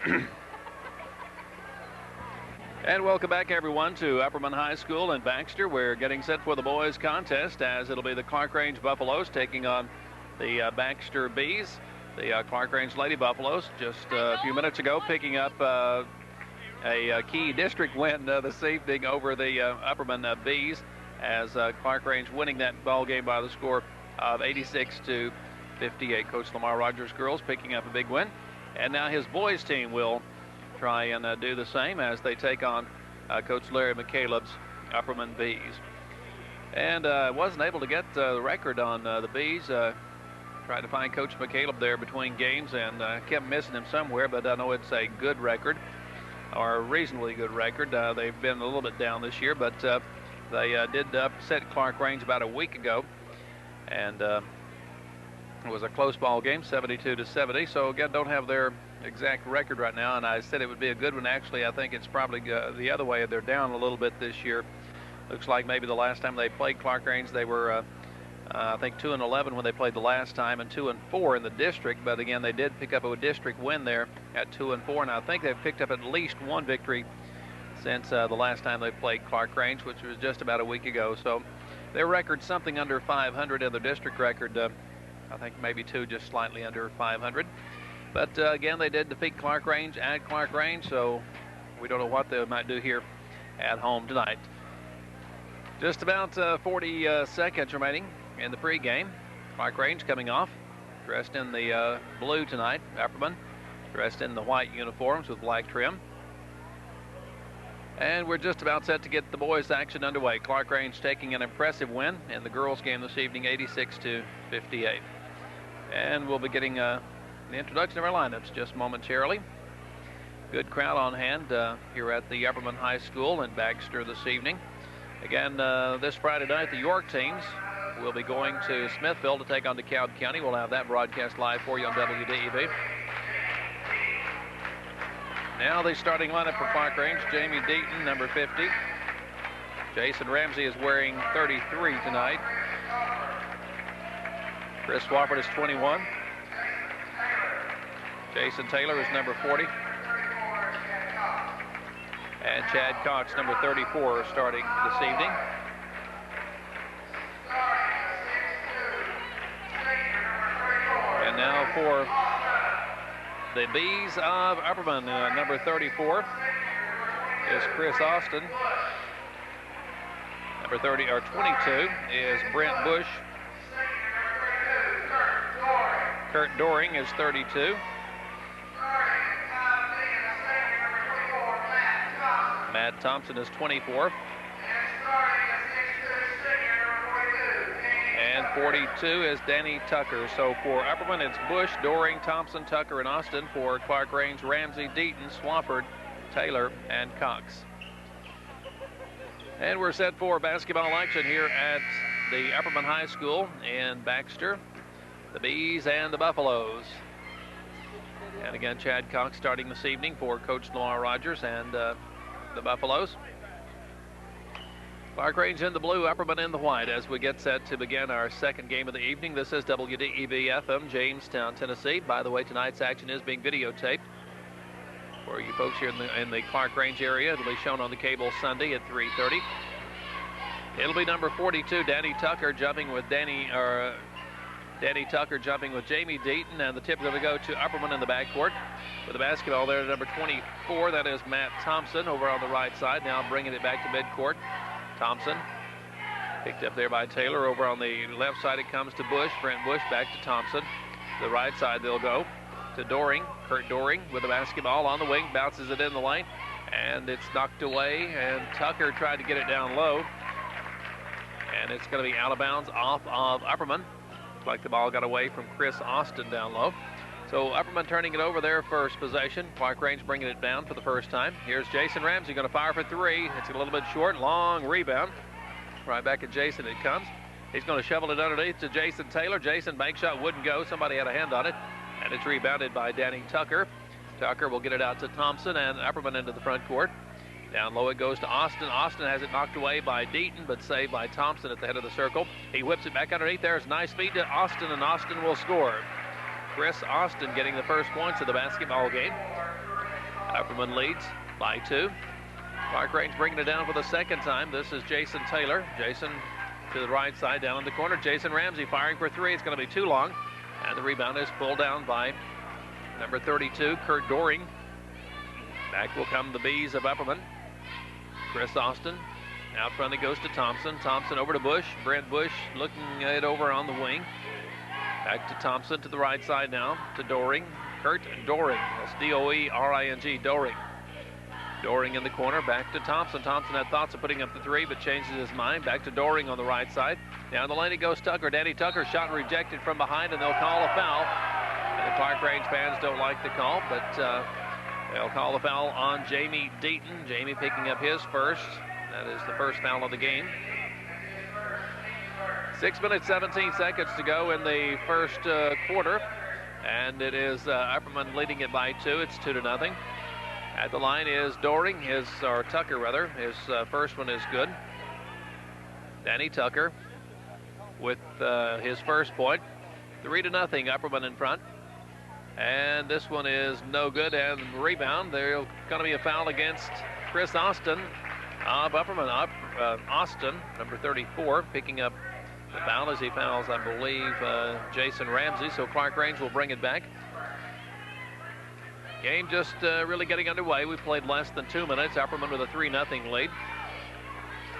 And welcome back, everyone, to Upperman High School in Baxter. We're getting set for the boys' contest, as it'll be the Clarkrange Buffaloes taking on the Baxter Bees. The Clarkrange Lady Buffaloes just a few minutes ago picking up a key district win this evening over the Upperman Bees, as Clarkrange winning that ball game by the score of 86-58. Coach Lamar Rogers' girls picking up a big win, and now his boys team will try and do the same as they take on Coach Larry McCaleb's Upperman Bees. And wasn't able to get the record on the Bees. Tried to find Coach McCaleb there between games and kept missing him somewhere, but I know it's a good record, or a reasonably good record. They've been a little bit down this year, but they did upset Clarkrange about a week ago, and it was a close ball game, 72-70. So again, don't have their exact record right now, and I said it would be a good one. Actually, I think it's probably the other way. They're down a little bit this year. Looks like maybe the last time they played Clarkrange, they were I think 2-11 when they played the last time, and 2-4 in the district. But again, they did pick up a district win there at 2-4, and I think they've picked up at least one victory since the last time they played Clarkrange, which was just about a week ago. So their record's something under 500, and their district record, I think maybe just slightly under 500. But again, they did defeat Clarkrange at Clarkrange, so we don't know what they might do here at home tonight. Just about 40 seconds remaining in the pregame. Clarkrange coming off, dressed in the blue tonight. Upperman dressed in the white uniforms with black trim. And we're just about set to get the boys' action underway. Clarkrange taking an impressive win in the girls' game this evening, 86-58. And we'll be getting the introduction of our lineups just momentarily. Good crowd on hand here at the Upperman High School in Baxter this evening. Again, this Friday night, the York teams will be going to Smithville to take on DeKalb County. We'll have that broadcast live for you on WDEV. Now the starting lineup for Clarkrange: Jamie Deaton, number 50. Jason Ramsey is wearing 33 tonight. Chris Swafford is 21. Jason Taylor is number 40. And Chad Cox, number 34, starting this evening. And now for the Bees of Upperman, number 34 is Chris Austin. Number 22 is Brent Bush. Kurt Doring is 32. Matt Thompson is 24. And 42 is Danny Tucker. So for Upperman, it's Bush, Doring, Thompson, Tucker, and Austin. For Clarkrange, Ramsey, Deaton, Swafford, Taylor, and Cox. And we're set for basketball action here at the Upperman High School in Baxter. The Bees and the Buffaloes. And again, Chad Cox starting this evening for Coach Lamar Rogers and the Buffaloes. Clarkrange in the blue, Upperman in the white, as we get set to begin our second game of the evening. This is WDEV-FM, Jamestown, Tennessee. By the way, tonight's action is being videotaped for you folks here in the Clarkrange area. It'll be shown on the cable Sunday at 3:30. It'll be number 42, Danny Tucker, jumping with Danny Tucker jumping with Jamie Deaton, and the tip is going to go to Upperman in the backcourt. With the basketball there, number 24, that is Matt Thompson over on the right side. Now bringing it back to midcourt. Thompson picked up there by Taylor. Over on the left side it comes to Bush. Brent Bush back to Thompson. The right side they'll go to Doring. Kurt Doring with the basketball on the wing, bounces it in the lane, and it's knocked away, and Tucker tried to get it down low, and it's going to be out of bounds off of Upperman. Looks like the ball got away from Chris Austin down low. So Upperman turning it over their first possession. Clarkrange bringing it down for the first time. Here's Jason Ramsey going to fire for three. It's a little bit short, long rebound. Right back at Jason it comes. He's going to shovel it underneath to Jason Taylor. Jason, bank shot wouldn't go. Somebody had a hand on it. And it's rebounded by Danny Tucker. Tucker will get it out to Thompson, and Upperman into the front court. Down low it goes to Austin. Austin has it knocked away by Deaton, but saved by Thompson at the head of the circle. He whips it back underneath. There's a nice feed to Austin, and Austin will score. Chris Austin getting the first points of the basketball game. Upperman leads by 2. Clarkrange bringing it down for the second time. This is Jason Taylor. Jason to the right side, down in the corner. Jason Ramsey firing for 3. It's going to be too long. And the rebound is pulled down by number 32, Kurt Doring. Back will come the Bees of Upperman. Chris Austin. Out front it goes to Thompson. Thompson over to Bush. Brent Bush looking it over on the wing. Back to Thompson to the right side now to Doring. Kurt Doring. That's D-O-E-R-I-N-G, Doring. Doring in the corner, back to Thompson. Thompson had thoughts of putting up the 3, but changes his mind. Back to Doring on the right side. Down the lane it goes Tucker. Danny Tucker, shot rejected from behind, and they'll call a foul. And the Clarkrange fans don't like the call, but they'll call the foul on Jamie Deaton. Jamie picking up his first. That is the first foul of the game. 6 minutes, 17 seconds to go in the first quarter. And it is Upperman leading it by 2. It's 2-0. At the line is Doring, or Tucker rather. His first one is good. Danny Tucker with his first point. 3-0, Upperman in front. And this one is no good, and rebound. There's going to be a foul against Chris Austin of Upperman. Austin, number 34, picking up the foul as he fouls, I believe, Jason Ramsey. So Clarkrange will bring it back. Game just really getting underway. We've played less than 2 minutes. Upperman with a 3-0 lead.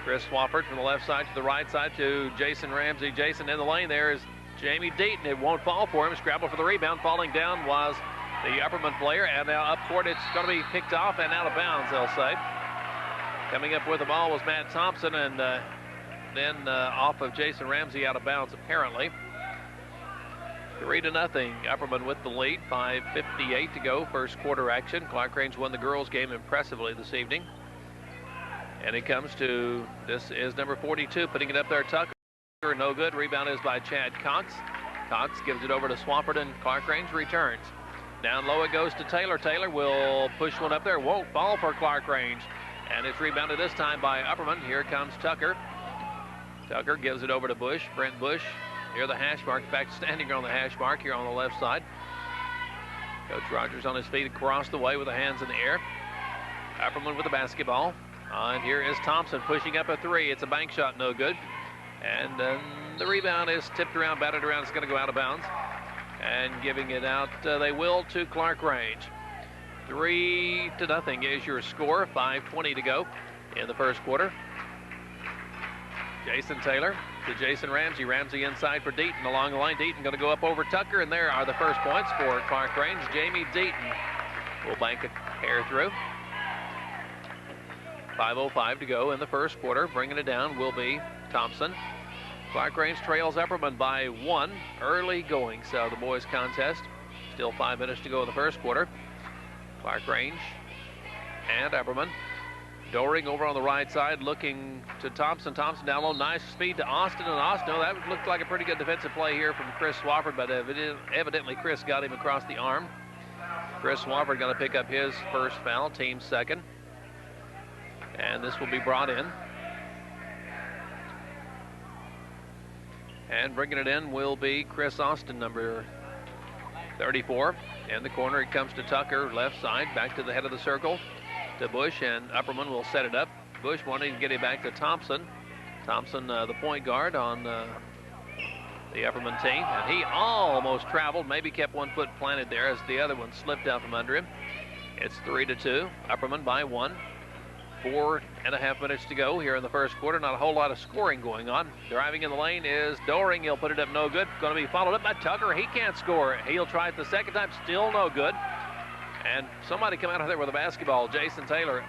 Chris Swafford from the left side to the right side to Jason Ramsey. Jason in the lane there is Jamie Deaton. It won't fall for him. Scrabble for the rebound. Falling down was the Upperman player. And now up court, it's going to be picked off and out of bounds, they'll say. Coming up with the ball was Matt Thompson, and then off of Jason Ramsey, out of bounds apparently. 3-0, Upperman with the lead. 5:58 to go, first quarter action. Clarkrange won the girls' game impressively this evening. And it comes to, this is number 42, putting it up there, Tucker. No good. Rebound is by Chad Cox. Cox gives it over to Swafford, and Clarkrange returns. Down low it goes to Taylor. Taylor will push one up there. Won't fall for Clarkrange. And it's rebounded this time by Upperman. Here comes Tucker. Tucker gives it over to Bush. Brent Bush near the hash mark. In fact, standing on the hash mark here on the left side. Coach Rogers on his feet across the way with the hands in the air. Upperman with the basketball. And here is Thompson pushing up a 3. It's a bank shot, no good. And the rebound is tipped around, batted around. It's going to go out of bounds. And giving it out, they will, to Clarkrange. 3-0 is your score. 5:20 to go in the first quarter. Jason Taylor to Jason Ramsey. Ramsey inside for Deaton along the line. Deaton going to go up over Tucker, and there are the first points for Clarkrange. Jamie Deaton will bank a hair through. 5:05 to go in the first quarter. Bringing it down will be Thompson. Clarkrange trails Upperman by 1. Early going, so the boys contest. Still 5 minutes to go in the first quarter. Clarkrange and Upperman. Doring over on the right side, looking to Thompson. Thompson down low, nice speed to Austin, and Austin, oh, that looked like a pretty good defensive play here from Chris Swafford, but evidently Chris got him across the arm. Chris Swafford going to pick up his first foul, team second. And this will be brought in. And bringing it in will be Chris Austin, number 34. In the corner, it comes to Tucker, left side, back to the head of the circle to Bush, and Upperman will set it up. Bush wanting to get it back to Thompson. Thompson, the point guard on the Upperman team. And he almost traveled, maybe kept one foot planted there as the other one slipped out from under him. It's 3-2, Upperman by 1. 4.5 minutes to go here in the first quarter. Not a whole lot of scoring going on. Driving in the lane is Doring. He'll put it up, no good. Going to be followed up by Tucker. He can't score. He'll try it the second time, still no good. And somebody come out of there with a basketball. Jason Taylor.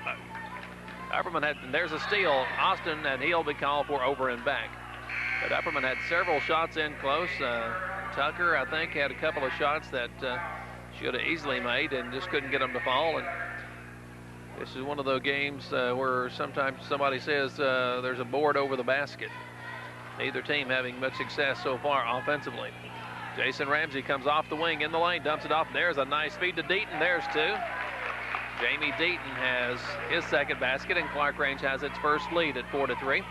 Upperman had, there's a steal. Austin, and he'll be called for over and back. But Upperman had several shots in close. Tucker, I think, had a couple of shots that should have easily made and just couldn't get them to fall. And this is one of those games where sometimes somebody says there's a board over the basket. Neither team having much success so far offensively. Jason Ramsey comes off the wing in the lane, dumps it off. There's a nice feed to Deaton. There's 2. Jamie Deaton has his second basket, and Clarkrange has its first lead at 4-3.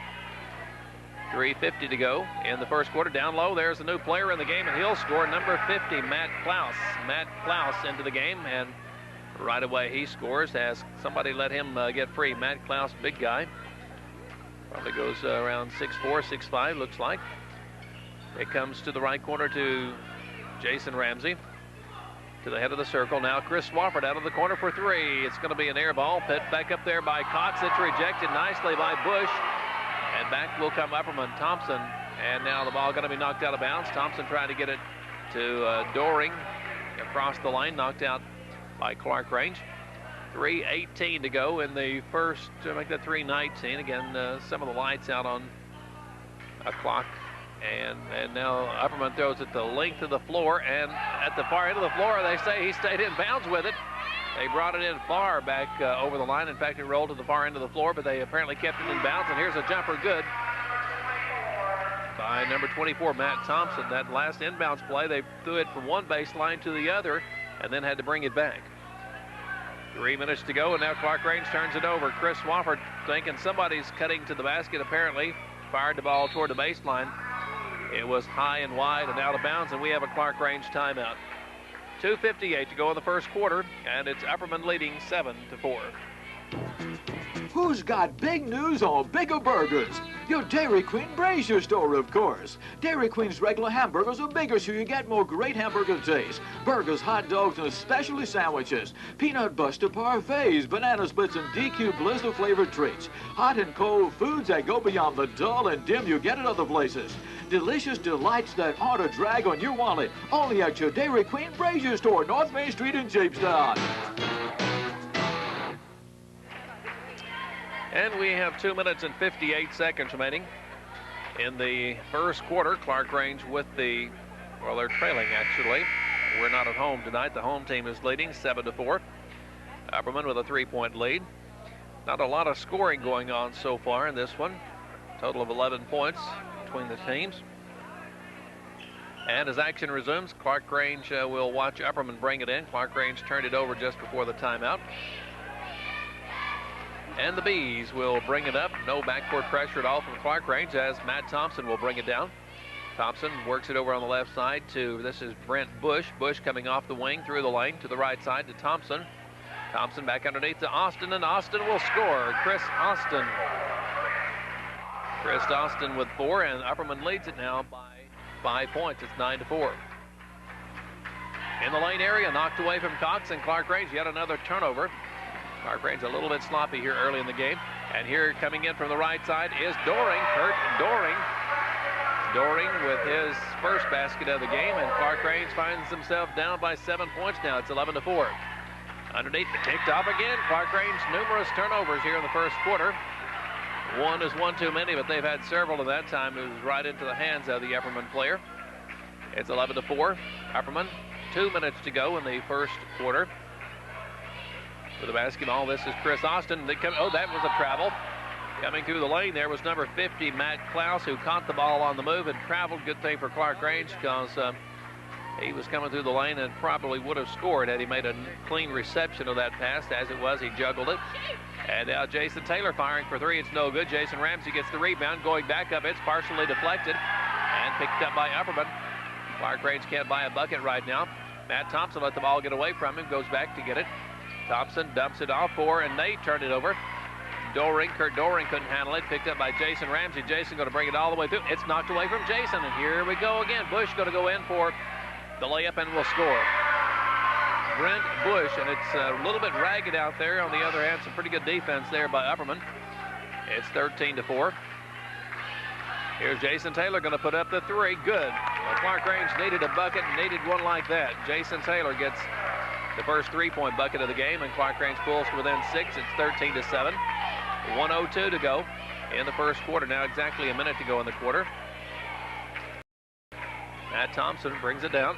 3:50 to go in the first quarter. Down low, there's a new player in the game, and he'll score, number 50, Matt Klaus. Matt Klaus into the game, and Right away he scores as somebody let him get free. Matt Klaus, big guy. Probably goes around 6'4", 6'5", looks like. It comes to the right corner to Jason Ramsey. To the head of the circle. Now Chris Swafford out of the corner for three. It's going to be an air ball. Put back up there by Cox. It's rejected nicely by Bush. And back will come Upperman. Thompson. And now the ball going to be knocked out of bounds. Thompson trying to get it to Doring across the line. Knocked out by Clarkrange. 3:18 to go in the first. Make that 3:19. Again, some of the lights out on a clock. And now Upperman throws it the length of the floor, and at the far end of the floor, they say he stayed in bounds with it. They brought it in far back over the line. In fact, it rolled to the far end of the floor, but they apparently kept it in bounds, and here's a jumper good by number 24, Matt Thompson. That last inbounds play, they threw it from one baseline to the other and then had to bring it back. 3 minutes to go, and now Clarkrange turns it over. Chris Swafford thinking somebody's cutting to the basket, apparently. Fired the ball toward the baseline. It was high and wide and out of bounds, and we have a Clarkrange timeout. 2:58 to go in the first quarter, and it's Upperman leading 7-4. Who's got big news on bigger burgers? Your Dairy Queen Brazier store, of course. Dairy Queen's regular hamburgers are bigger, so you get more great hamburger taste. Burgers, hot dogs, and especially sandwiches. Peanut Buster parfaits, banana splits, and DQ blizzard-flavored treats. Hot and cold foods that go beyond the dull and dim you get at other places. Delicious delights that aren't a drag on your wallet. Only at your Dairy Queen Brazier store, North Main Street in Jamestown. And we have 2 minutes and 58 seconds remaining in the first quarter. Clarkrange with the, well, they're trailing actually. We're not at home tonight. The home team is leading 7-4. Upperman with a 3-point lead. Not a lot of scoring going on so far in this one. Total of 11 points between the teams. And as action resumes, Clarkrange will watch Upperman bring it in. Clarkrange turned it over just before the timeout. And the Bees will bring it up. No backcourt pressure at all from Clarkrange as Matt Thompson will bring it down. Thompson works it over on the left side to, this is Brent Bush. Bush coming off the wing through the lane to the right side to Thompson. Thompson back underneath to Austin, and Austin will score. Chris Austin. Chris Austin with 4, and Upperman leads it now by 5 points. It's 9-4. In the lane area, knocked away from Cox, and Clarkrange yet another turnover. Clarkrange a little bit sloppy here early in the game. And here coming in from the right side is Doring, Kurt Doring. Doring with his first basket of the game, and Clarkrange finds himself down by 7 points now. It's 11-4. Underneath, kicked off again. Clarkrange, numerous turnovers here in the first quarter. One is one too many, but they've had several at that time. It was right into the hands of the Upperman player. It's 11-4. Upperman, 2 minutes to go in the first quarter. For the basketball, this is Chris Austin. Oh, that was a travel. Coming through the lane there was number 50, Matt Klaus, who caught the ball on the move and traveled. Good thing for Clarkrange because he was coming through the lane and probably would have scored had he made a clean reception of that pass. As it was, he juggled it. And now Jason Taylor firing for three. It's no good. Jason Ramsey gets the rebound. Going back up, it's partially deflected and picked up by Upperman. Clarkrange can't buy a bucket right now. Matt Thompson let the ball get away from him. Goes back to get it. Thompson dumps it off for, and they turn it over. Doring, Kurt Doring couldn't handle it. Picked up by Jason Ramsey. Jason going to bring it all the way through. It's knocked away from Jason, and here we go again. Bush going to go in for the layup and will score. Brent Bush, and it's a little bit ragged out there. On the other hand, some pretty good defense there by Upperman. It's 13-4. Here's Jason Taylor going to put up the three. Good. Well, Clarkrange needed a bucket and needed one like that. Jason Taylor gets the first three-point bucket of the game, and Clarkrange pulls to within 6. It's 13-7. 1:02 to go in the first quarter. Now exactly a minute to go in the quarter. Matt Thompson brings it down.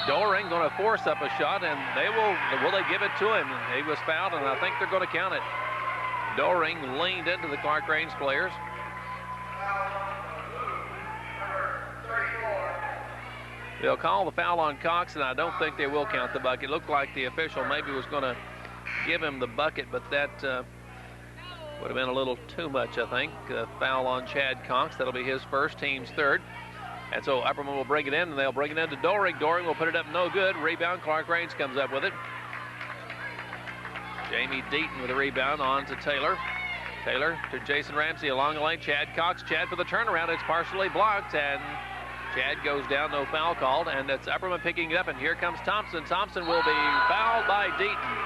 Doring going to force up a shot, and will they give it to him? He was fouled, and I think they're going to count it. Doring leaned into the Clarkrange players. They'll call the foul on Cox, and I don't think they will count the bucket. It looked like the official maybe was going to give him the bucket, but that would have been a little too much, I think. Foul on Chad Cox. That'll be his first, team's third. And so Upperman will bring it in, and they'll bring it in to Doring. Doring will put it up no good. Rebound, Clarkrange comes up with it. Jamie Deaton with a rebound on to Taylor. Taylor to Jason Ramsey along the lane. Chad Cox. Chad for the turnaround. It's partially blocked, and Chad goes down. No foul called, and it's Upperman picking it up, and here comes Thompson. Thompson will be fouled by Deaton.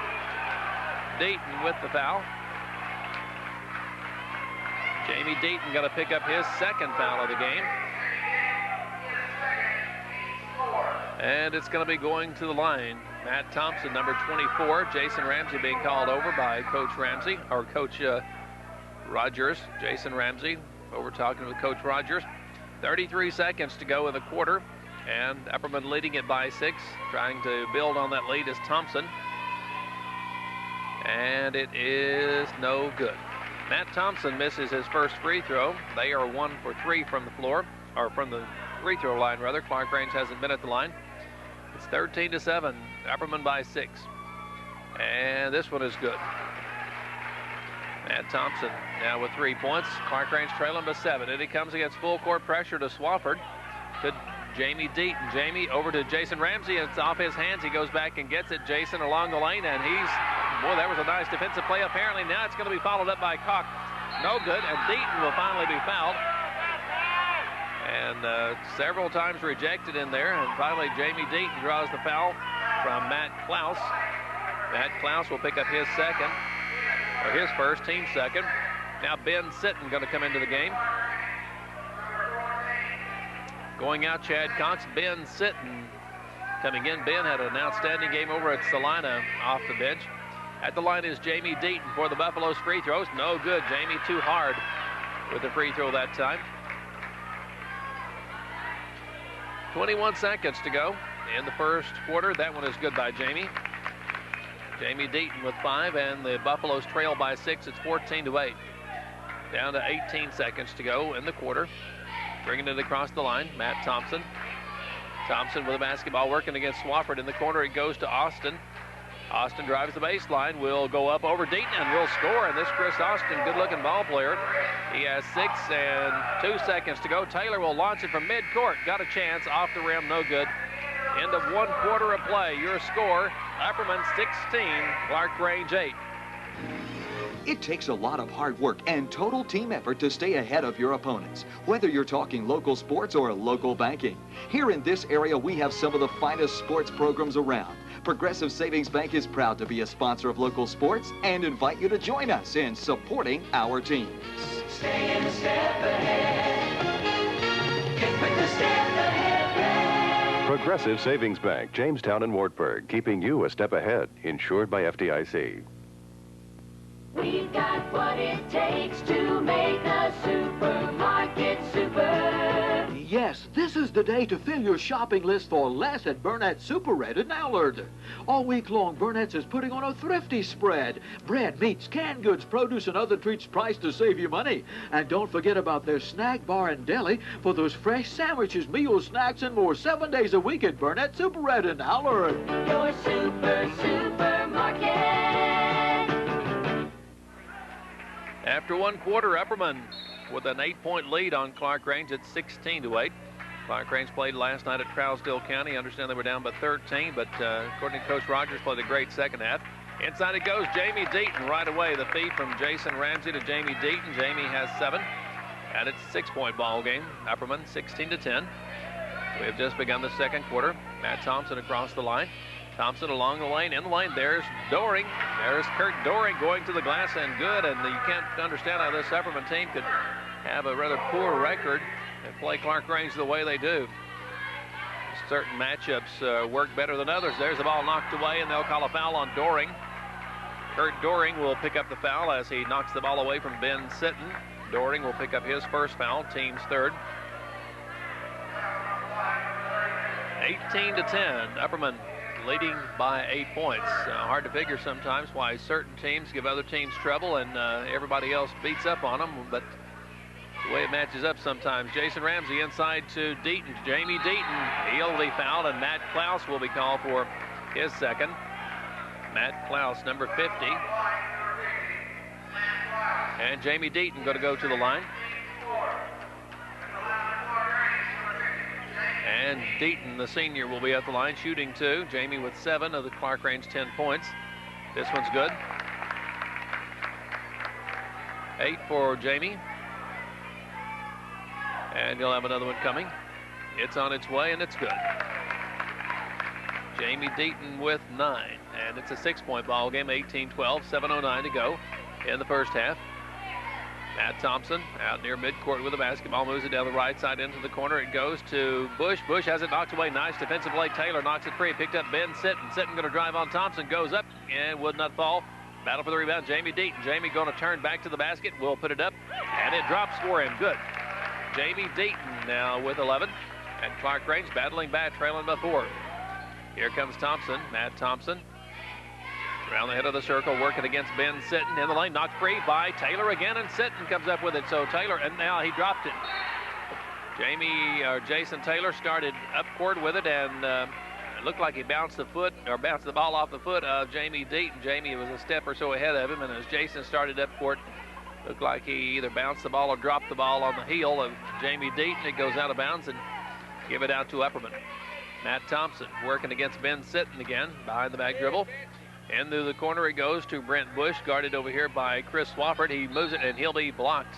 Deaton with the foul. Jamie Deaton going to pick up his second foul of the game. And it's going to be going to the line. Matt Thompson, number 24. Jason Ramsey being called over by Coach Ramsey, or Coach Rogers. Jason Ramsey over talking with Coach Rogers. 33 seconds to go in the quarter, and Upperman leading it by 6. Trying to build on that lead is Thompson. And it is no good. Matt Thompson misses his first free throw. They are 1 for 3 from the floor, or from the free throw line rather. Clarkrange hasn't been at the line. It's 13-7, Upperman by 6. And this one is good. Matt Thompson now with 3 points. Clarkrange trailing by 7. And he comes against full court pressure to Swafford. To Jamie Deaton. Jamie over to Jason Ramsey. It's off his hands. He goes back and gets it. Jason along the lane, and boy, that was a nice defensive play. Apparently now it's going to be followed up by Cox. No good, and Deaton will finally be fouled. And several times rejected in there, and finally Jamie Deaton draws the foul from Matt Klaus. Matt Klaus will pick up his second, or his first, team second. Now Ben Sitton going to come into the game. Going out, Chad Cox. Ben Sitton coming in. Ben had an outstanding game over at Salina off the bench. At the line is Jamie Deaton for the Buffaloes free throws. No good. Jamie too hard with the free throw that time. 21 seconds to go in the first quarter. That one is good by Jamie. Jamie Deaton with 5, and the Buffaloes trail by 6. It's 14-8. Down to 18 seconds to go in the quarter. Bringing it across the line, Matt Thompson. Thompson with the basketball working against Swafford. In the corner, it goes to Austin. Austin drives the baseline, will go up over Deaton and will score. And this Chris Austin, good-looking ball player. He has 6 and 2 seconds to go. Taylor will launch it from midcourt. Got a chance, off the rim, no good. End of 1 quarter of play. Your score, Upperman 16, Clarkrange 8. It takes a lot of hard work and total team effort to stay ahead of your opponents, whether you're talking local sports or local banking. Here in this area, we have some of the finest sports programs around. Progressive Savings Bank is proud to be a sponsor of local sports and invite you to join us in supporting our teams. Stay a step ahead. Get quick to step ahead. Progressive Savings Bank, Jamestown and Wartburg, keeping you a step ahead, insured by FDIC. We've got what it takes to make a supermarket super. Yes, this is the day to fill your shopping list for less at Burnett's Super Red in Allard. All week long, Burnett's is putting on a thrifty spread. Bread, meats, canned goods, produce, and other treats priced to save you money. And don't forget about their snack bar and deli for those fresh sandwiches, meals, snacks, and more 7 days a week at Burnett's Super Red in Allard. Your supermarket. After 1 quarter, Upperman with an 8-point lead on Clarkrange at 16-8. Clarkrange played last night at Trousdale County. I understand they were down by 13, but according to Coach Rogers, played a great second half. Inside it goes Jamie Deaton right away. The feed from Jason Ramsey to Jamie Deaton. Jamie has 7, and it's a 6-point ball game. Upperman 16-10. We have just begun the second quarter. Matt Thompson across the line. Thompson along the lane, in the lane. There's Doring. There's Kurt Doring going to the glass and good. And you can't understand how this Upperman team could have a rather poor record and play Clarkrange the way they do. Certain matchups work better than others. There's the ball knocked away, and they'll call a foul on Doring. Kurt Doring will pick up the foul as he knocks the ball away from Ben Sitton. Doring will pick up his first foul, team's third. 18-10, Upperman leading by 8 points. Hard to figure sometimes why certain teams give other teams trouble and everybody else beats up on them, but the way it matches up sometimes. Jason Ramsey inside to Deaton. Jamie Deaton, he'll be fouled, and Matt Klaus will be called for his second. Matt Klaus, number 50. And Jamie Deaton going to go to the line. And Deaton, the senior, will be at the line shooting 2. Jamie with 7 of the Clarkrange 10 points. This one's good. 8 for Jamie. And he'll have another one coming. It's on its way, and it's good. Jamie Deaton with 9. And it's a 6-point ball game, 18-12, 7:09 to go in the first half. Matt Thompson out near midcourt with the basketball, moves it down the right side into the corner. It goes to Bush. Bush has it knocked away. Nice defensive play. Taylor knocks it free. Picked up Ben Sitton. Sitton going to drive on Thompson. Goes up and would not fall. Battle for the rebound. Jamie Deaton. Jamie going to turn back to the basket. Will put it up. And it drops for him. Good. Jamie Deaton now with 11. And Clarkrange battling back, trailing by 4. Here comes Thompson. Matt Thompson. Around the head of the circle, working against Ben Sitton in the lane, knocked free by Taylor again, and Sitton comes up with it. So Taylor, and now he dropped it. Jason Taylor started up court with it, and it looked like he bounced the ball off the foot of Jamie Deaton. Jamie was a step or so ahead of him, and as Jason started up court, looked like he either bounced the ball or dropped the ball on the heel of Jamie Deaton. It goes out of bounds and give it out to Upperman. Matt Thompson working against Ben Sitton again, behind the back dribble. Into the corner it goes to Brent Bush, guarded over here by Chris Swafford. He moves it and he'll be blocked.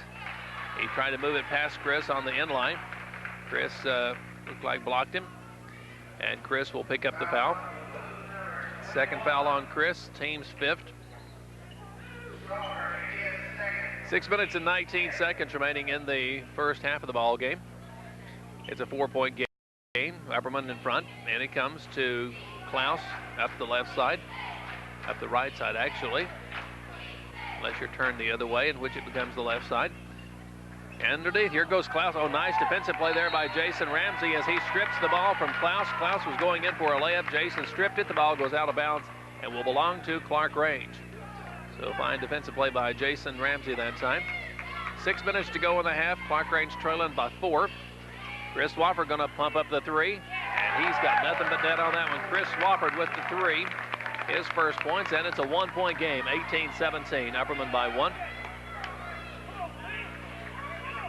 He tried to move it past Chris on the end line. Chris looked like blocked him, and Chris will pick up the foul. Second foul on Chris, team's 5th. 6 minutes and 19 seconds remaining in the first half of the ball game. It's a 4-point game. Upperman in front, and it comes to Klaus up the left side. Up the right side, actually, unless you're turned the other way, in which it becomes the left side. And underneath, here goes Klaus. Oh, nice defensive play there by Jason Ramsey as he strips the ball from Klaus. Klaus was going in for a layup. Jason stripped it. The ball goes out of bounds and will belong to Clarkrange. So fine defensive play by Jason Ramsey that time. 6 minutes to go in the half. Clarkrange trailing by 4. Chris Swafford going to pump up the 3, and he's got nothing but net on that one. Chris Swafford with the 3. His first points, and it's a 1-point game, 18-17. Upperman by 1.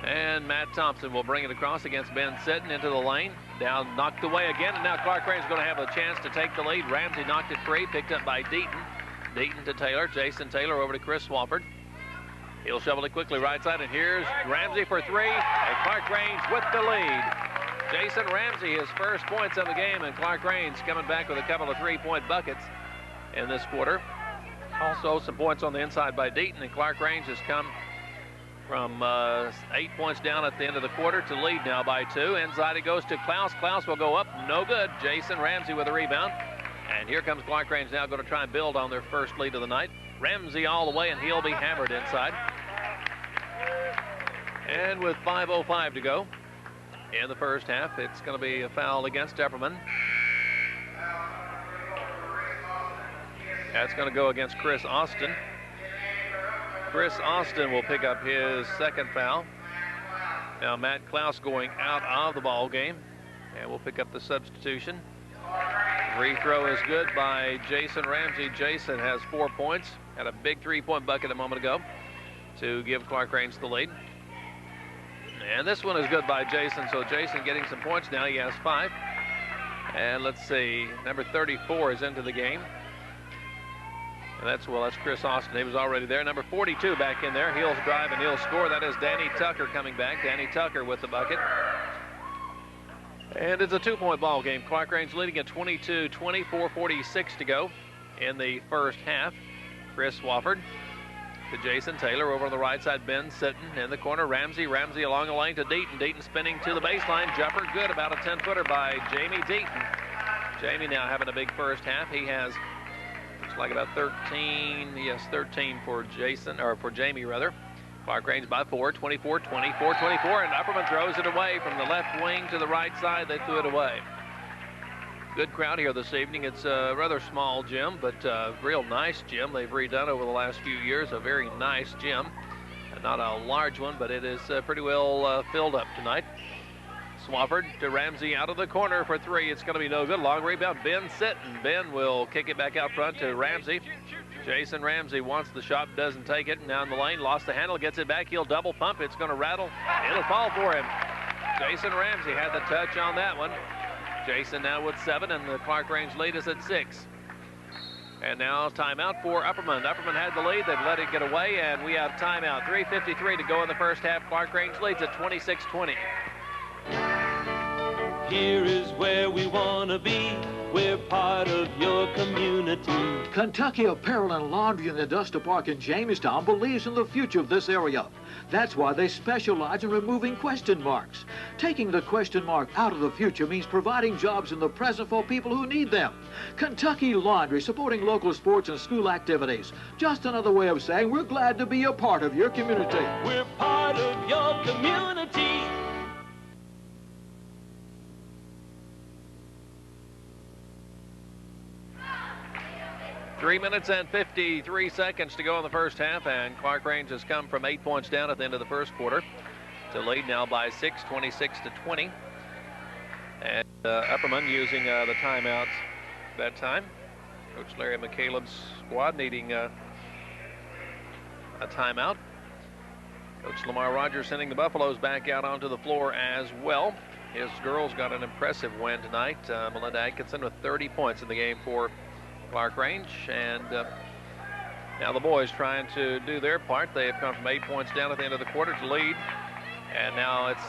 And Matt Thompson will bring it across against Ben Sitton into the lane. Down, knocked away again, and now Clarkrange is going to have a chance to take the lead. Ramsey knocked it free, picked up by Deaton. Deaton to Taylor. Jason Taylor over to Chris Swafford. He'll shovel it quickly right side, and here's Ramsey for 3, and Clarkrange with the lead. Jason Ramsey, his first points of the game, and Clarkrange coming back with a couple of 3-point buckets in this quarter. Also some points on the inside by Deaton, and Clarkrange has come from 8 points down at the end of the quarter to lead now by 2. Inside it goes to Klaus. Klaus will go up, no good. Jason Ramsey with a rebound. And here comes Clarkrange now going to try and build on their first lead of the night. Ramsey all the way, and he'll be hammered inside. And with 5:05 to go in the first half, it's going to be a foul against Upperman. That's going to go against Chris Austin. Chris Austin will pick up his second foul. Now Matt Klaus going out of the ball game, and will pick up the substitution. Free throw is good by Jason Ramsey. Jason has 4 points. Had a big 3-point bucket a moment ago to give Clarkrange the lead. And this one is good by Jason, so Jason getting some points now. He has 5. And let's see, number 34 is into the game. And that's Chris Austin. He was already there. Number 42 back in there. He'll drive and he'll score. That is Danny Tucker coming back. Danny Tucker with the bucket. And it's a 2-point ball game. Clarkrange leading at 22-20, 4:46 to go in the first half. Chris Swafford to Jason Taylor over on the right side. Ben Sitton in the corner. Ramsey along the lane to Deaton. Deaton spinning to the baseline. Jumper good, about a 10-footer by Jamie Deaton. Jamie now having a big first half. He has, looks like about 13. Yes, 13 for Jason, or for Jamie rather. Clarkrange by 4, 24-20, 4:24, and Upperman throws it away from the left wing to the right side. They threw it away. Good crowd here this evening. It's a rather small gym, but a real nice gym they've redone over the last few years. A very nice gym. Not a large one, but it is pretty well filled up tonight. Swafford to Ramsey out of the corner for 3. It's going to be no good. Long rebound. Ben Sitton. Ben will kick it back out front to Ramsey. Jason Ramsey wants the shot, doesn't take it. Down the lane, lost the handle, gets it back. He'll double pump. It's going to rattle. It'll fall for him. Jason Ramsey had the touch on that one. Jason now with 7, and the Clarkrange lead is at 6. And now timeout for Upperman. Upperman had the lead. They've let it get away, and we have timeout. 3:53 to go in the first half. Clarkrange leads at 26-20. Here is where we want to be. We're part of your community. Kentucky Apparel and Laundry in the Duster Park in Jamestown believes in the future of this area. That's why they specialize in removing question marks. Taking the question mark out of the future means providing jobs in the present for people who need them. Kentucky Laundry, supporting local sports and school activities. Just another way of saying we're glad to be a part of your community. We're part of your community. Three minutes and 53 seconds to go in the first half, and Clarkrange has come from 8 points down at the end of the first quarter to lead now by 6, 26-20. And Upperman using the timeout that time. Coach Larry McCaleb's squad needing a timeout. Coach Lamar Rogers sending the Buffaloes back out onto the floor as well. His girls got an impressive win tonight. Melinda Atkinson with 30 points in the game for Clarkrange, and now the boys trying to do their part. They have come from 8 points down at the end of the quarter to lead, and now it's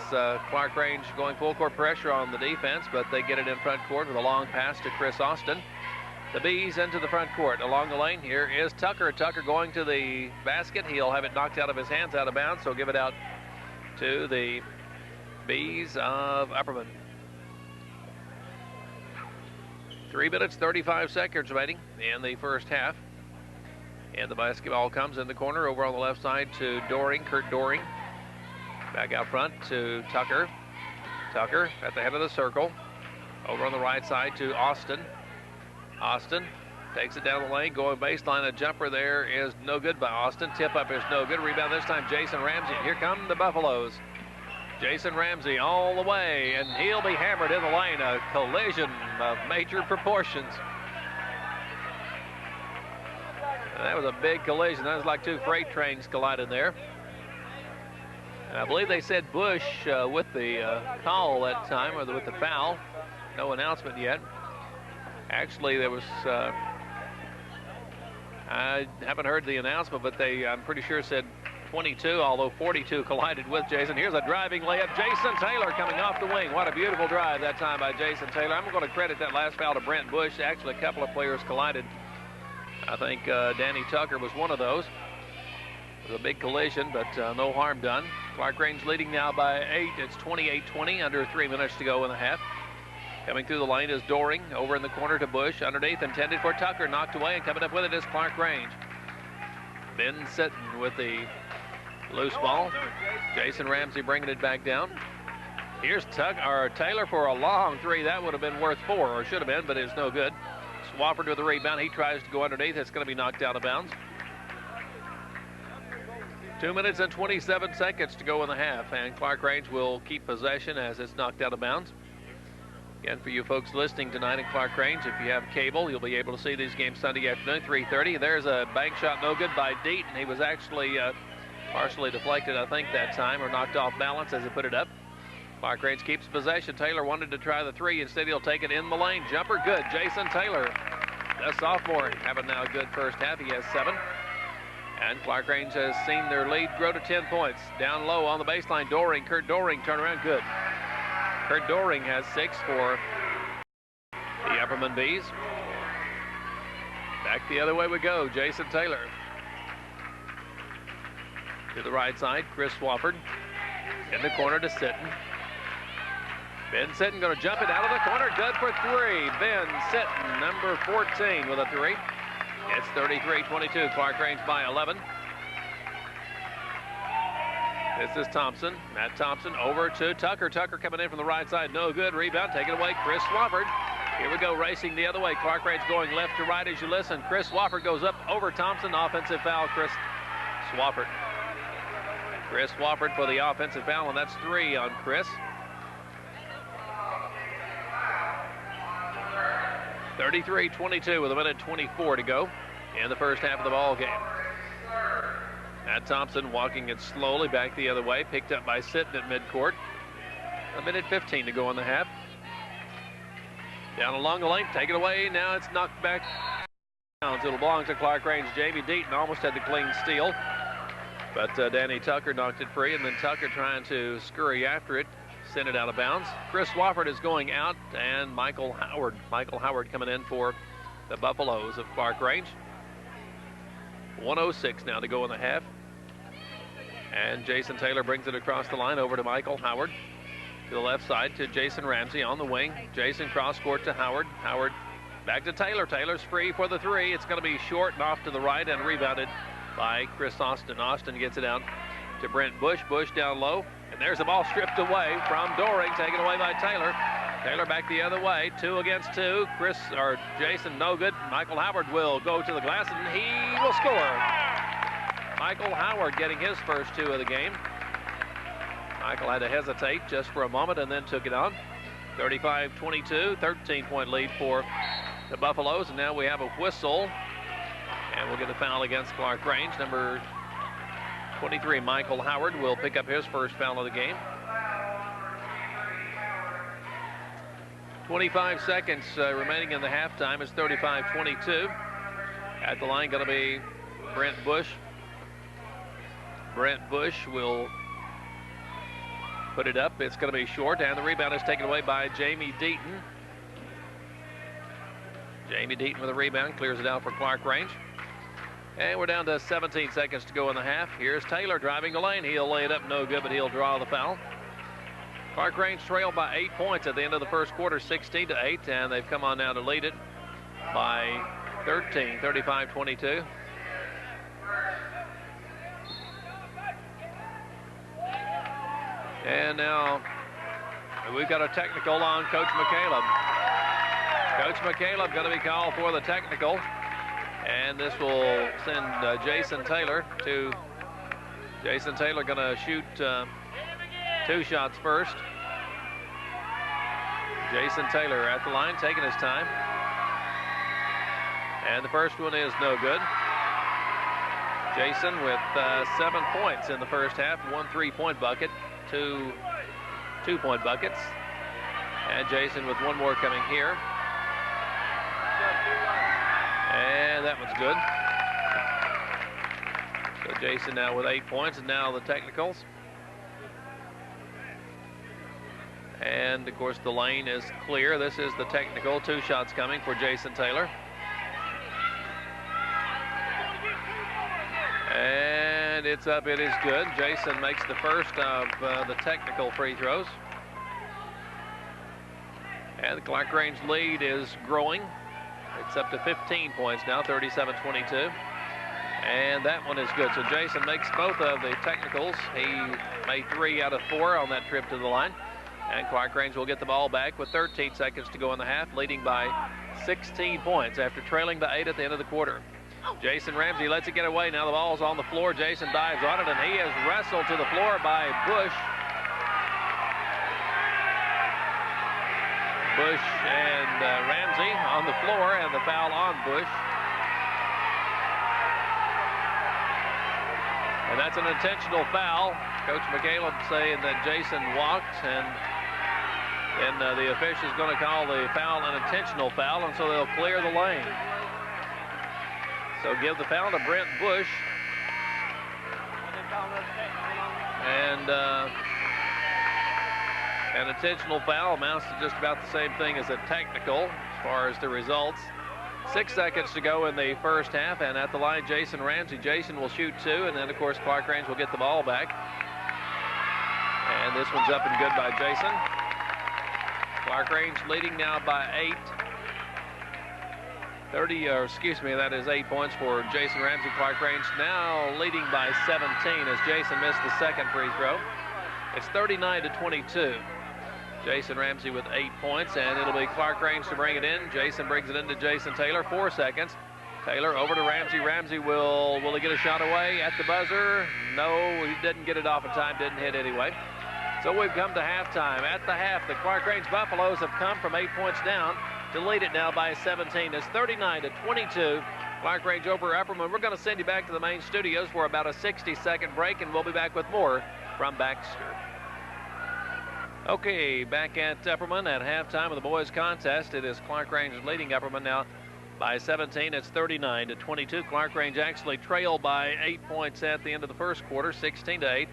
Clarkrange going full court pressure on the defense, but they get it in front court with a long pass to Chris Austin. The Bees into the front court. Along the lane here is Tucker. Tucker going to the basket. He'll have it knocked out of his hands, out of bounds, so give it out to the Bees of Upperman. 3 minutes, 35 seconds remaining in the first half. And the basketball comes in the corner over on the left side to Doring, Kurt Doring. Back out front to Tucker. Tucker at the head of the circle. Over on the right side to Austin. Austin takes it down the lane, going baseline. A jumper there is no good by Austin. Tip up is no good. Rebound this time, Jason Ramsey. Here come the Buffaloes. Jason Ramsey all the way, and he'll be hammered in the lane. A collision of major proportions. And that was a big collision. That was like two freight trains colliding there. And I believe they said Bush with the call that time, or with the foul. No announcement yet. Actually, there was, I haven't heard the announcement, but they, I'm pretty sure, said 22, although 42 collided with Jason. Here's a driving layup. Jason Taylor coming off the wing. What a beautiful drive that time by Jason Taylor. I'm going to credit that last foul to Brent Bush. Actually, a couple of players collided. I think Danny Tucker was one of those. It was a big collision, but no harm done. Clarkrange leading now by 8. It's 28-20, under 3 minutes to go in the half. Coming through the lane is Doring. Over in the corner to Bush. Underneath, intended for Tucker. Knocked away, and coming up with it is Clarkrange. Ben Sitton with the loose ball. Jason Ramsey bringing it back down. Here's Taylor for a long three. That would have been worth 4, or should have been, but it's no good. Swafford with the rebound. He tries to go underneath. It's going to be knocked out of bounds. 2 minutes and 27 seconds to go in the half, and Clarkrange will keep possession as it's knocked out of bounds. Again, for you folks listening tonight in Clarkrange, if you have cable, you'll be able to see these games Sunday afternoon, 3:30. There's a bank shot no good by Deaton. He was actually partially deflected, I think, that time, or knocked off balance as he put it up. Clarkrange keeps possession. Taylor wanted to try the three. Instead, he'll take it in the lane. Jumper good. Jason Taylor, the sophomore, having now a good first half. He has 7. And Clarkrange has seen their lead grow to 10 points. Down low on the baseline, Doring. Kurt Doring, turn around, good. Kurt Doring has 6 for the Upperman Bees. Back the other way we go. Jason Taylor. To the right side, Chris Swafford. In the corner to Sitton. Ben Sitton going to jump it out of the corner. Good for 3. Ben Sitton, number 14, with a 3. It's 33-22. Clarkrange by 11. This is Thompson. Matt Thompson over to Tucker. Tucker coming in from the right side. No good. Rebound taken away. Chris Swafford. Here we go, racing the other way. Clarkrange going left to right as you listen. Chris Swafford goes up over Thompson. Offensive foul, Chris Swafford. Chris Swafford for the offensive foul, and that's 3 on Chris. 33-22 with 1:24 to go in the first half of the ball game. Matt Thompson walking it slowly back the other way, picked up by Sitton at midcourt. 1:15 to go in the half. Down along the lane, take it away. Now it's knocked back It'll belong to Clarkrange. Jamie Deaton almost had the clean steal, but Danny Tucker knocked it free, and then Tucker trying to scurry after it, sent it out of bounds. Chris Swafford is going out, and Michael Howard coming in for the Buffaloes of Clarkrange. 1:06 now to go in the half. And Jason Taylor brings it across the line over to Michael Howard. To the left side to Jason Ramsey on the wing. Jason cross court to Howard. Howard back to Taylor. Taylor's free for the three. It's going to be short and off to the right and rebounded by Chris Austin. Austin gets it out to Brent Bush. Bush down low. And there's the ball stripped away from Doring, taken away by Taylor. Taylor back the other way. 2 against 2. Jason no good. Michael Howard will go to the glass and he will score. Michael Howard getting his first 2 of the game. Michael had to hesitate just for a moment and then took it on. 35-22, 13-point lead for the Buffaloes, and now we have a whistle, and we'll get a foul against Clarkrange. Number 23, Michael Howard, will pick up his first foul of the game. 25 seconds remaining in the halftime. It's 35-22. At the line going to be Brent Bush. Brent Bush will put it up. It's going to be short, and the rebound is taken away by Jamie Deaton. Jamie Deaton with a rebound, clears it out for Clarkrange. And we're down to 17 seconds to go in the half. Here's Taylor driving the lane. He'll lay it up, no good, but he'll draw the foul. Clarkrange trailed by 8 points at the end of the first quarter, 16-8, and they've come on now to lead it by 13, 35-22. And now we've got a technical on Coach McCaleb. Coach McCaleb going to be called for the technical. And this will send Jason Taylor to... Jason Taylor going to shoot 2 shots first. Jason Taylor at the line, taking his time. And the first one is no good. Jason with 7 points in the first half, 1 3-point bucket. 2 2-point buckets. And Jason with 1 more coming here. And that one's good. So Jason now with 8 points, and now the technicals. And of course the lane is clear. This is the technical. 2 shots coming for Jason Taylor. And it's up, it is good. Jason makes the first of the technical free throws. And the Clarkrange lead is growing. It's up to 15 points now, 37-22. And that one is good. So Jason makes both of the technicals. He made 3 out of 4 on that trip to the line. And Clarkrange will get the ball back with 13 seconds to go in the half, leading by 16 points after trailing by 8 at the end of the quarter. Jason Ramsey lets it get away. Now the ball's on the floor. Jason dives on it, and he is wrestled to the floor by Bush. Bush and Ramsey on the floor, and the foul on Bush. And that's an intentional foul. Coach McCaleb saying that Jason walked, and then the official's going to call the foul an intentional foul, and so they'll clear the lane. So give the foul to Brent Bush. And an intentional foul amounts to just about the same thing as a technical as far as the results. 6 seconds to go in the first half, and at the line, Jason Ramsey. Jason will shoot 2, and then, of course, Clarkrange will get the ball back. And this one's up and good by Jason. Clarkrange leading now by 8. That is 8 points for Jason Ramsey. Clarkrange now leading by 17 as Jason missed the second free throw. It's 39-22. Jason Ramsey with 8 points, and it'll be Clarkrange to bring it in. Jason brings it into Jason Taylor. 4 seconds. Taylor over to Ramsey. Ramsey will he get a shot away at the buzzer? No, he didn't get it off in time, didn't hit anyway. So we've come to halftime. At the half, the Clarkrange Buffaloes have come from 8 points down to lead it now by 17. It's 39-22. Clarkrange over Upperman. We're going to send you back to the main studios for about a 60-second break, and we'll be back with more from Baxter. Okay, back at Upperman at halftime of the boys contest. It is Clarkrange leading Upperman now by 17. It's 39-22. Clarkrange actually trailed by 8 points at the end of the first quarter, 16-8.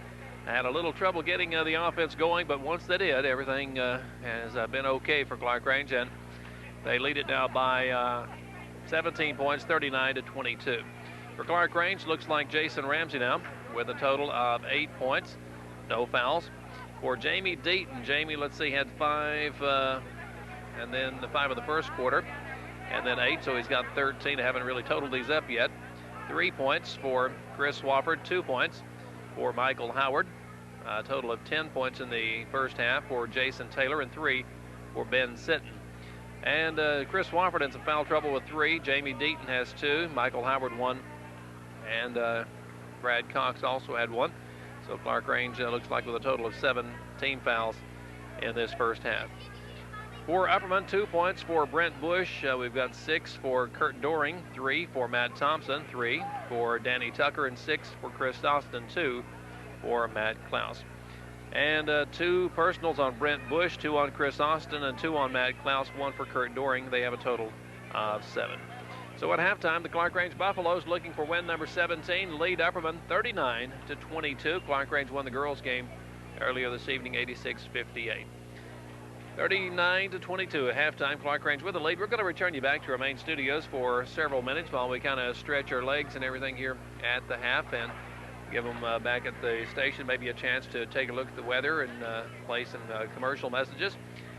Had a little trouble getting the offense going, but once they did, everything has been okay for Clarkrange, and they lead it now by 17 points, 39-22. For Clarkrange, looks like Jason Ramsey now with a total of 8 points, no fouls. For Jamie Deaton, Jamie, let's see, had 5, and then the 5 of the first quarter, and then 8, so he's got 13. I haven't really totaled these up yet. 3 points for Chris Swafford, 2 points for Michael Howard. A total of 10 points in the first half for Jason Taylor, and 3 for Ben Sitton. And Chris Swafford in some foul trouble with 3. Jamie Deaton has 2. Michael Howard 1. And Brad Cox also had 1. So Clarkrange looks like with a total of 17 fouls in this first half. For Upperman, 2 points for Brent Bush. We've got 6 for Kurt Doring, 3 for Matt Thompson, 3 for Danny Tucker, and 6 for Chris Austin, 2 for Matt Klaus. And 2 personals on Brent Bush, 2 on Chris Austin, and 2 on Matt Klaus, 1 for Kurt Doring. They have a total of 7. So at halftime, the Clarkrange Buffaloes looking for win number 17, lead Upperman 39-22. Clarkrange won the girls game earlier this evening, 86-58. 39-22 at halftime. Clarkrange with the lead. We're going to return you back to our main studios for several minutes while we kind of stretch our legs and everything here at the half, and give them back at the station maybe a chance to take a look at the weather and play some commercial messages.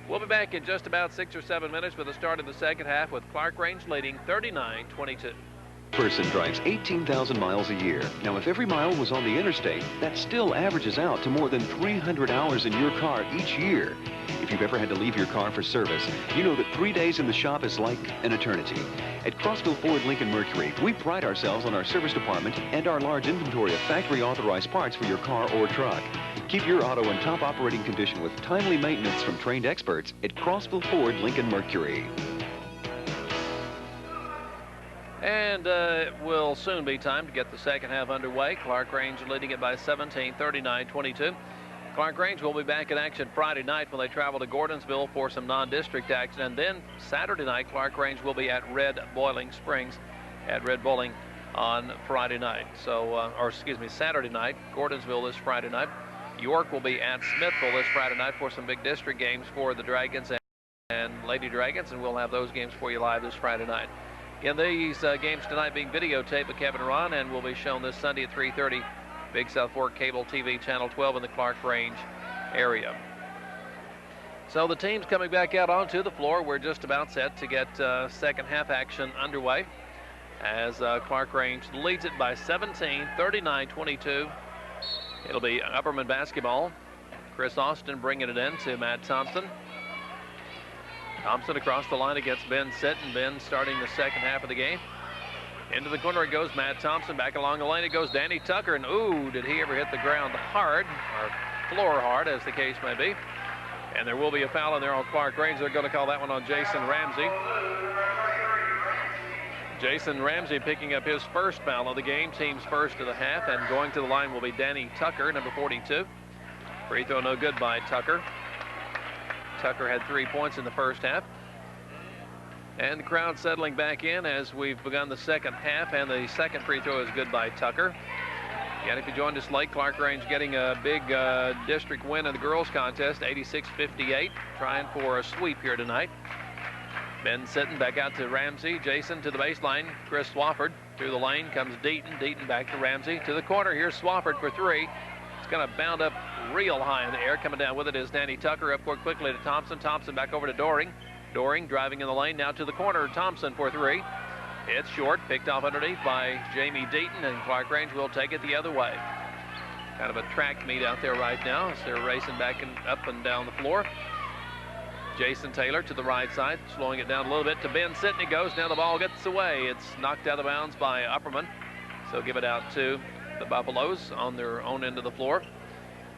We'll be back in just about 6 or 7 minutes with the start of the second half, with Clarkrange leading 39-22. Person drives 18,000 miles a year. Now, if every mile was on the interstate, that still averages out to more than 300 hours in your car each year. If you've ever had to leave your car for service, you know that 3 days in the shop is like an eternity. At Crossville Ford Lincoln Mercury, we pride ourselves on our service department and our large inventory of factory-authorized parts for your car or truck. Keep your auto in top operating condition with timely maintenance from trained experts at Crossville Ford Lincoln Mercury. And it will soon be time to get the second half underway. Clarkrange leading it by 17, 39-22. Clarkrange will be back in action Friday night when they travel to Gordonsville for some non-district action. And then Saturday night, Clarkrange will be at Red Boiling Springs at Red Bowling on Friday night. So, Saturday night. Gordonsville this Friday night. York will be at Smithville this Friday night for some big district games for the Dragons and Lady Dragons, and we'll have those games for you live this Friday night. Again, these games tonight being videotaped by Kevin Ron and will be shown this Sunday at 3:30, Big South Fork Cable TV Channel 12 in the Clarkrange area. So the team's coming back out onto the floor. We're just about set to get second half action underway as Clarkrange leads it by 17, 39-22. It'll be Upperman basketball. Chris Austin bringing it in to Matt Thompson. Thompson across the line against Ben Sitton. Ben starting the second half of the game. Into the corner it goes Matt Thompson. Back along the lane it goes Danny Tucker. And ooh, did he ever hit the ground hard, or floor hard as the case may be. And there will be a foul in there on Clarkrange. They're going to call that one on Jason Ramsey. Jason Ramsey picking up his first foul of the game, team's first of the half, and going to the line will be Danny Tucker, number 42. Free throw no good by Tucker. Tucker had 3 points in the first half. And the crowd settling back in as we've begun the second half, and the second free throw is good by Tucker. Again, if you joined us late, Clarkrange getting a big district win in the girls contest, 86-58, trying for a sweep here tonight. Ben Sitton back out to Ramsey. Jason to the baseline. Chris Swafford through the lane comes Deaton. Deaton back to Ramsey. To the corner, here's Swafford for 3. It's going to bound up real high in the air. Coming down with it is Danny Tucker. Up court quickly to Thompson. Thompson back over to Doring. Doring driving in the lane. Now to the corner. Thompson for 3. It's short. Picked off underneath by Jamie Deaton. And Clarkrange will take it the other way. Kind of a track meet out there right now as they're racing back and up and down the floor. Jason Taylor to the right side, slowing it down a little bit to Ben Sitton. He goes. Now the ball gets away. It's knocked out of bounds by Upperman. So give it out to the Buffaloes on their own end of the floor.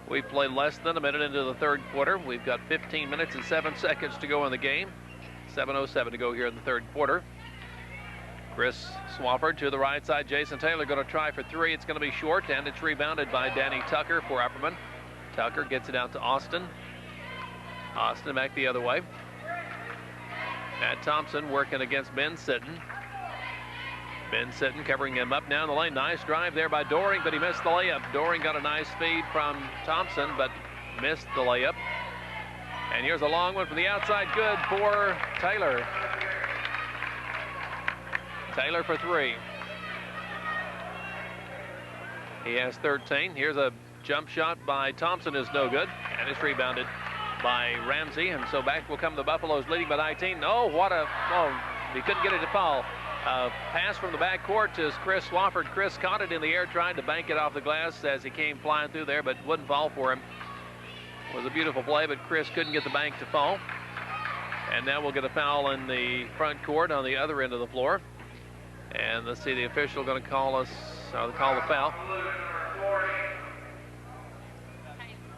We've played less than a minute into the third quarter. We've got 15 minutes and 7 seconds to go in the game. 7:07 to go here in the third quarter. Chris Swafford to the right side. Jason Taylor going to try for 3. It's going to be short, and it's rebounded by Danny Tucker for Upperman. Tucker gets it out to Austin. Austin back the other way. Matt Thompson working against Ben Sitton. Ben Sitton covering him up now in the lane. Nice drive there by Doring, but he missed the layup. Doring got a nice feed from Thompson, but missed the layup. And here's a long one from the outside. Good for Taylor. Taylor for 3. He has 13. Here's a jump shot by Thompson, is no good. And it's rebounded by Ramsey. And so back will come the Buffaloes leading by 19. Oh, he couldn't get it to fall. Pass from the backcourt to Chris Swafford. Chris caught it in the air, tried to bank it off the glass as he came flying through there, but wouldn't fall for him. It was a beautiful play, but Chris couldn't get the bank to fall. And now we'll get a foul in the front court on the other end of the floor. And let's see, the official going to call the foul.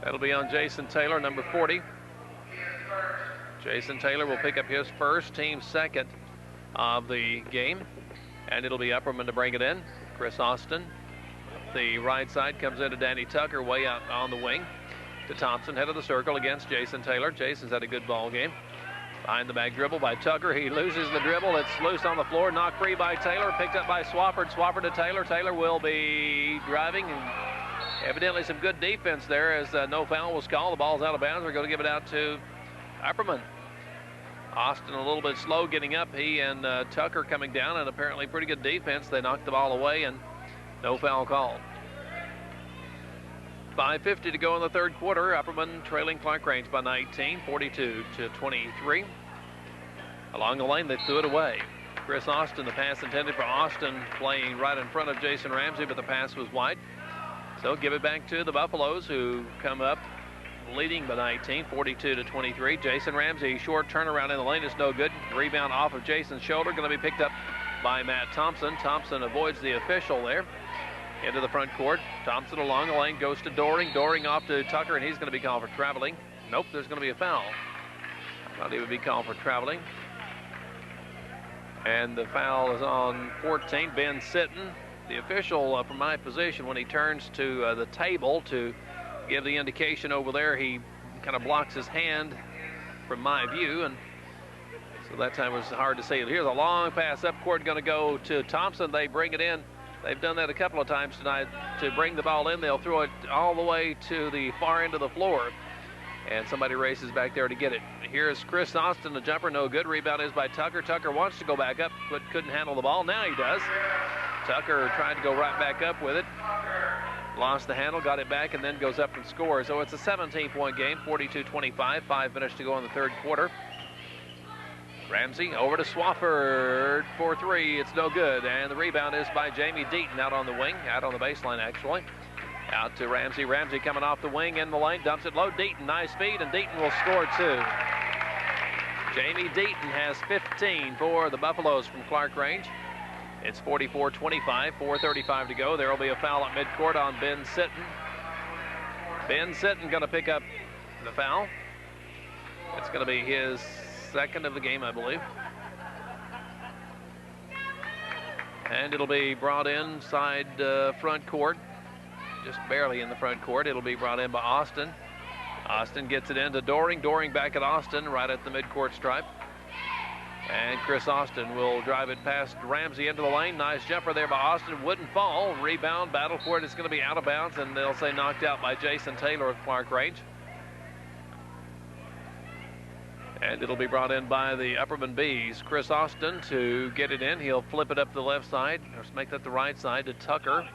That'll be on Jason Taylor, number 40. Jason Taylor will pick up his first, team second of the game. And it'll be Upperman to bring it in. Chris Austin, the right side, comes into Danny Tucker, way out on the wing. To Thompson, head of the circle against Jason Taylor. Jason's had a good ball game. Behind the back dribble by Tucker. He loses the dribble. It's loose on the floor. Knocked free by Taylor. Picked up by Swafford. Swafford to Taylor. Taylor will be driving. And evidently some good defense there as no foul was called. The ball's out of bounds. We're going to give it out to Upperman. Austin a little bit slow getting up. He and Tucker coming down, and apparently pretty good defense. They knocked the ball away, and no foul called. 5:50 to go in the third quarter. Upperman trailing Clarkrange by 19, 42-23. Along the lane, they threw it away. Chris Austin, the pass intended for Austin, playing right in front of Jason Ramsey, but the pass was wide. So give it back to the Buffaloes, who come up leading by 19, 42-23. Jason Ramsey, short turnaround in the lane is no good. Rebound off of Jason's shoulder, going to be picked up by Matt Thompson. Thompson avoids the official there. Into the front court. Thompson along the lane goes to Doring. Doring off to Tucker, and he's going to be called for traveling. Nope, there's going to be a foul. I thought he would be called for traveling. And the foul is on 14, Ben Sitton. The official from my position, when he turns to the table to give the indication over there, he kind of blocks his hand from my view, and so that time it was hard to see. Here's a long pass up court, going to go to Thompson. They bring it in. They've done that a couple of times tonight to bring the ball in. They'll throw it all the way to the far end of the floor. And somebody races back there to get it. Here's Chris Austin, the jumper, no good. Rebound is by Tucker. Tucker wants to go back up, but couldn't handle the ball. Now he does. Tucker tried to go right back up with it. Lost the handle, got it back, and then goes up and scores. So it's a 17-point game, 42-25. 5 minutes to go in the third quarter. Ramsey over to Swafford for 3. It's no good. And the rebound is by Jamie Deaton out on the wing, out on the baseline actually. Out to Ramsey. Ramsey coming off the wing in the lane, dumps it low. Deaton, nice feed, and Deaton will score 2. Jamie Deaton has 15 for the Buffaloes from Clarkrange. It's 44-25, 4:35 to go. There will be a foul at midcourt on Ben Sitton. Ben Sitton going to pick up the foul. It's going to be his second of the game, I believe. And it'll be brought inside front court, just barely in the front court. It'll be brought in by Austin. Austin gets it into Doring. Doring back at Austin, right at the midcourt stripe. And Chris Austin will drive it past Ramsey into the lane. Nice jumper there by Austin. Wouldn't fall. Rebound, battle for it. It's going to be out of bounds, and they'll say knocked out by Jason Taylor of Clarkrange. And it'll be brought in by the Upperman Bees. Chris Austin to get it in. He'll flip it up the left side, or make that the right side to Tucker.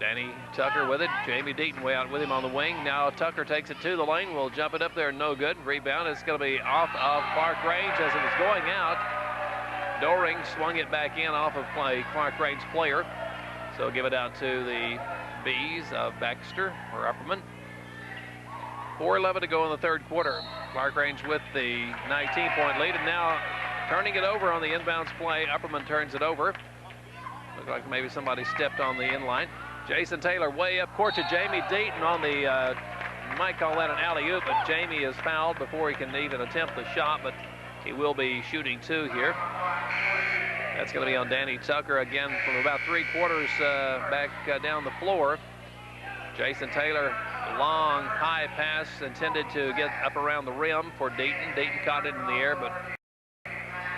Danny Tucker with it. Jamie Deaton way out with him on the wing. Now Tucker takes it to the lane. Will jump it up there. No good. Rebound is going to be off of Clarkrange as it was going out. Doring swung it back in off of Clarkrange player. So give it out to the Bees of Baxter or Upperman. 4:11 to go in the third quarter. Clarkrange with the 19-point lead, and now turning it over on the inbounds play. Upperman turns it over. Looked like maybe somebody stepped on the inline. Jason Taylor way up court to Jamie Deaton on the, you might call that an alley-oop, but Jamie is fouled before he can even attempt the shot, but he will be shooting 2 here. That's going to be on Danny Tucker again from about 3/4 back down the floor. Jason Taylor, long, high pass intended to get up around the rim for Deaton. Deaton caught it in the air, but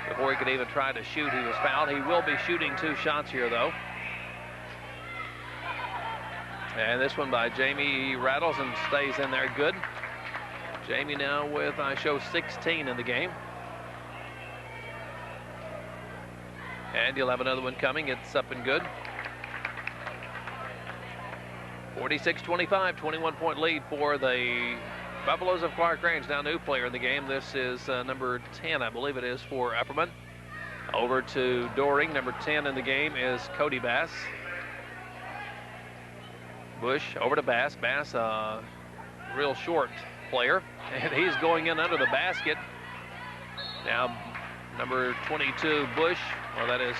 Before he could even try to shoot, he was fouled. He will be shooting 2 shots here, though. And this one by Jamie rattles and stays in there good. Jamie now with, I show 16 in the game. And you'll have another one coming. It's up and good. 46-25, 21-point lead for the Buffaloes of Clarkrange. Now new player in the game. This is number 10, I believe it is, for Upperman. Over to Doring. Number 10 in the game is Cody Bass. Bush over to Bass. Bass, real short player, and he's going in under the basket. Now number 22, Bush. Well, that is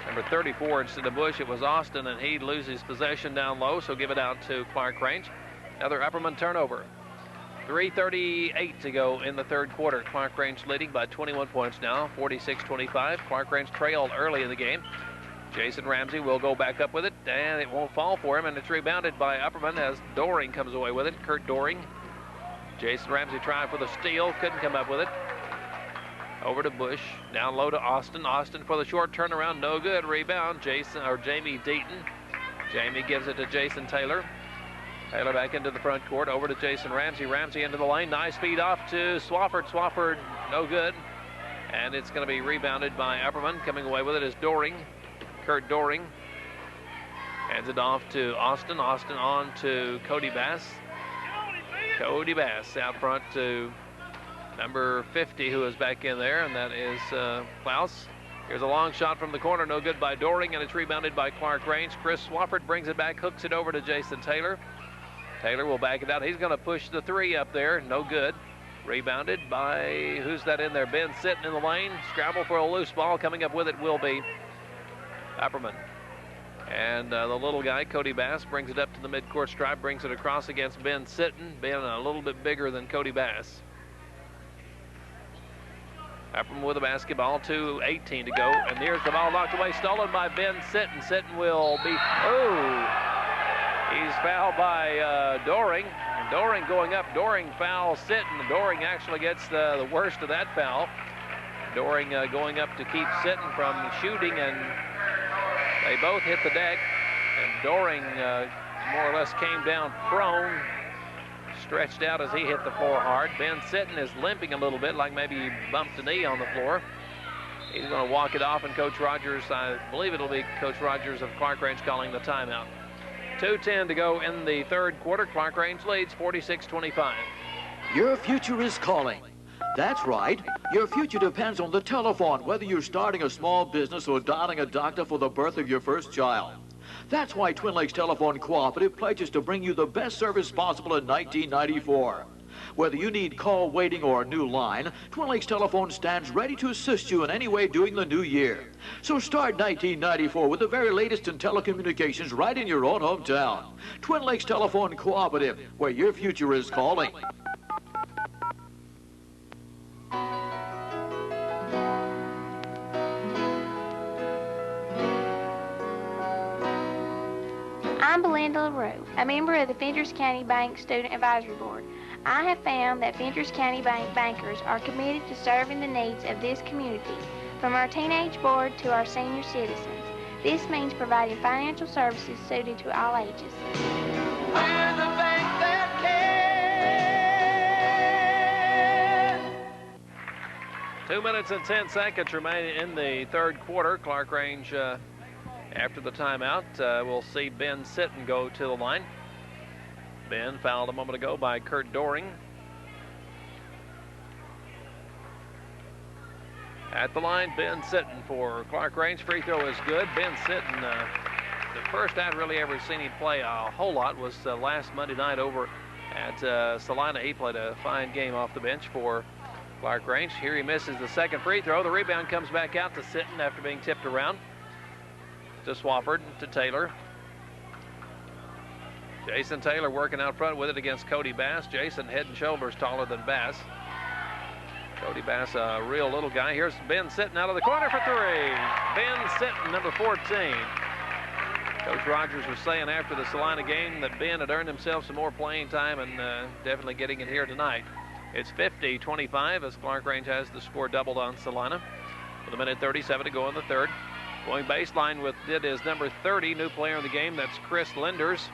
number 34 instead of Bush. It was Austin, and he loses possession down low, so give it out to Clarkrange. Another Upperman turnover. 3:38 to go in the third quarter. Clarkrange leading by 21 points now, 46-25. Clarkrange trailed early in the game. Jason Ramsey will go back up with it, and it won't fall for him, and it's rebounded by Upperman as Doring comes away with it. Kurt Doring. Jason Ramsey trying for the steal, couldn't come up with it. Over to Bush, down low to Austin. Austin for the short turnaround, no good. Rebound, Jamie Deaton. Jamie gives it to Jason Taylor. Taylor back into the front court, over to Jason Ramsey. Ramsey into the lane, nice feed off to Swafford. Swafford, no good. And it's going to be rebounded by Upperman. Coming away with it is Doring. Kurt Doring hands it off to Austin. Austin on to Cody Bass. Cody Bass out front to number 50, who is back in there, and that is Klaus. Here's a long shot from the corner, no good by Doring, and it's rebounded by Clarkrange. Chris Swafford brings it back, hooks it over to Jason Taylor. Taylor will back it out. He's going to push the 3 up there, no good. Rebounded by, who's that in there? Ben sitting in the lane. Scrabble for a loose ball. Coming up with it will be Upperman. And the little guy, Cody Bass, brings it up to the midcourt stripe, brings it across against Ben Sitton. Ben a little bit bigger than Cody Bass. Upperman with a basketball, 2:18 to go. And here's the ball knocked away, stolen by Ben Sitton. Sitton will be, he's fouled by Doring. And Doring going up, Doring fouls Sitton. Doring actually gets the worst of that foul. Doring going up to keep Sitton from shooting, and they both hit the deck, and Doring more or less came down prone, stretched out as he hit the floor hard. Ben Sitton is limping a little bit, like maybe he bumped a knee on the floor. He's going to walk it off, and Coach Rogers, I believe it'll be Coach Rogers of Clarkrange calling the timeout. 2:10 to go in the third quarter. Clarkrange leads 46-25. Your future is calling. That's right. Your future depends on the telephone, whether you're starting a small business or dialing a doctor for the birth of your first child. That's why Twin Lakes Telephone Cooperative pledges to bring you the best service possible in 1994. Whether you need call waiting or a new line, Twin Lakes Telephone stands ready to assist you in any way during the new year. So start 1994 with the very latest in telecommunications right in your own hometown. Twin Lakes Telephone Cooperative, where your future is calling. I'm Belinda LaRue, a member of the Fentress County Bank Student Advisory Board. I have found that Fentress County Bank bankers are committed to serving the needs of this community, from our teenage board to our senior citizens. This means providing financial services suited to all ages. We're the bank that cares. 2 minutes and 10 seconds remain in the third quarter. Clarkrange, after the timeout, we'll see Ben Sitton go to the line. Ben fouled a moment ago by Kurt Doring. At the line, Ben Sitton for Clarkrange. Free throw is good. Ben Sitton, the first I'd really ever seen him play a whole lot was last Monday night over at Salina. He played a fine game off the bench for Clarkrange. Here he misses the second free throw. The rebound comes back out to Sitton after being tipped around. To Swafford, to Taylor. Jason Taylor working out front with it against Cody Bass. Jason head and shoulders taller than Bass. Cody Bass, a real little guy. Here's Ben Sitton out of the corner for 3. Ben Sitton, number 14. Coach Rogers was saying after the Salina game that Ben had earned himself some more playing time, and definitely getting it here tonight. It's 50-25 as Clarkrange has the score doubled on Salina. With 1:37 to go in the third. Going baseline with it is number 30, new player in the game. That's Chris Linders.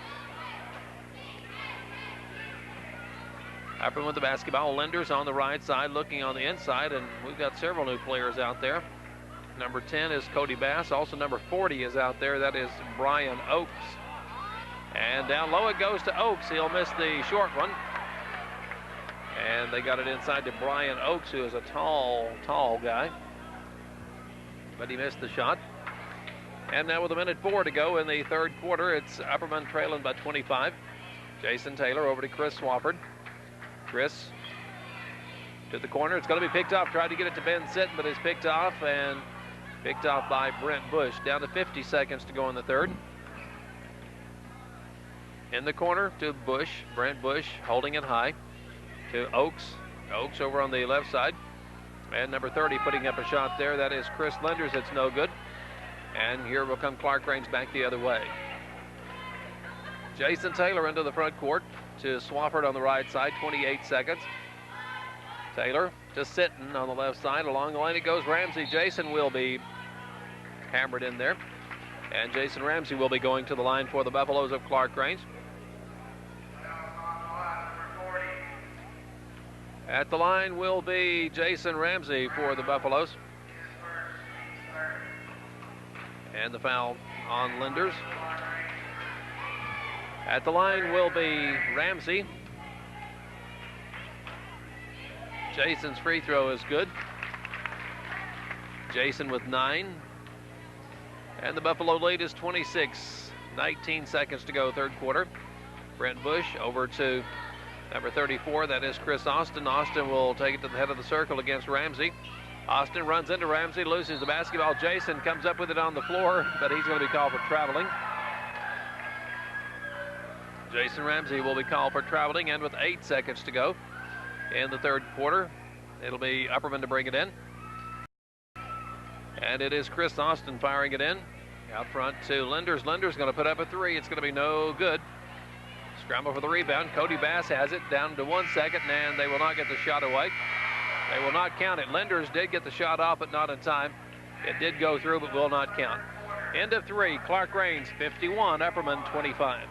Upperman with the basketball. Linders on the right side, looking on the inside, and we've got several new players out there. Number 10 is Cody Bass. Also number 40 is out there. That is Brian Oakes. And down low it goes to Oakes. He'll miss the short one. And they got it inside to Brian Oakes, who is a tall guy. But he missed the shot. And now with 1:04 to go in the third quarter, it's Upperman trailing by 25. Jason Taylor over to Chris Swafford. Chris to the corner. It's going to be picked off. Tried to get it to Ben Sitton, but it's picked off, and picked off by Brent Bush. Down to 50 seconds to go in the third. In the corner to Bush. Brent Bush holding it high to Oakes. Oakes over on the left side. And number 30 putting up a shot there. That is Chris Linders. It's no good. And here will come Clarkrange back the other way. Jason Taylor into the front court to Swafford on the right side. 28 seconds. Taylor to Sitton on the left side. Along the lane it goes Ramsey. Jason will be hammered in there. And Jason Ramsey will be going to the line for the Buffaloes of Clarkrange. At the line will be Jason Ramsey for the Buffaloes. And the foul on Linders. At the line will be Ramsey. Jason's free throw is good. Jason with 9. And the Buffalo lead is 26. 19 seconds to go, third quarter. Brent Bush over to number 34. That is Chris Austin. Austin will take it to the head of the circle against Ramsey. Austin runs into Ramsey, loses the basketball. Jason comes up with it on the floor, but he's going to be called for traveling. Jason Ramsey will be called for traveling, and with 8 seconds to go in the third quarter, it'll be Upperman to bring it in. And it is Chris Austin firing it in. Out front to Linders. Linders going to put up a three. It's going to be no good. Scramble for the rebound. Cody Bass has it down to 1 second, and they will not get the shot away. They will not count it. Linders did get the shot off, but not in time. It did go through, but will not count. End of three. Clarkrange 51, Upperman 25.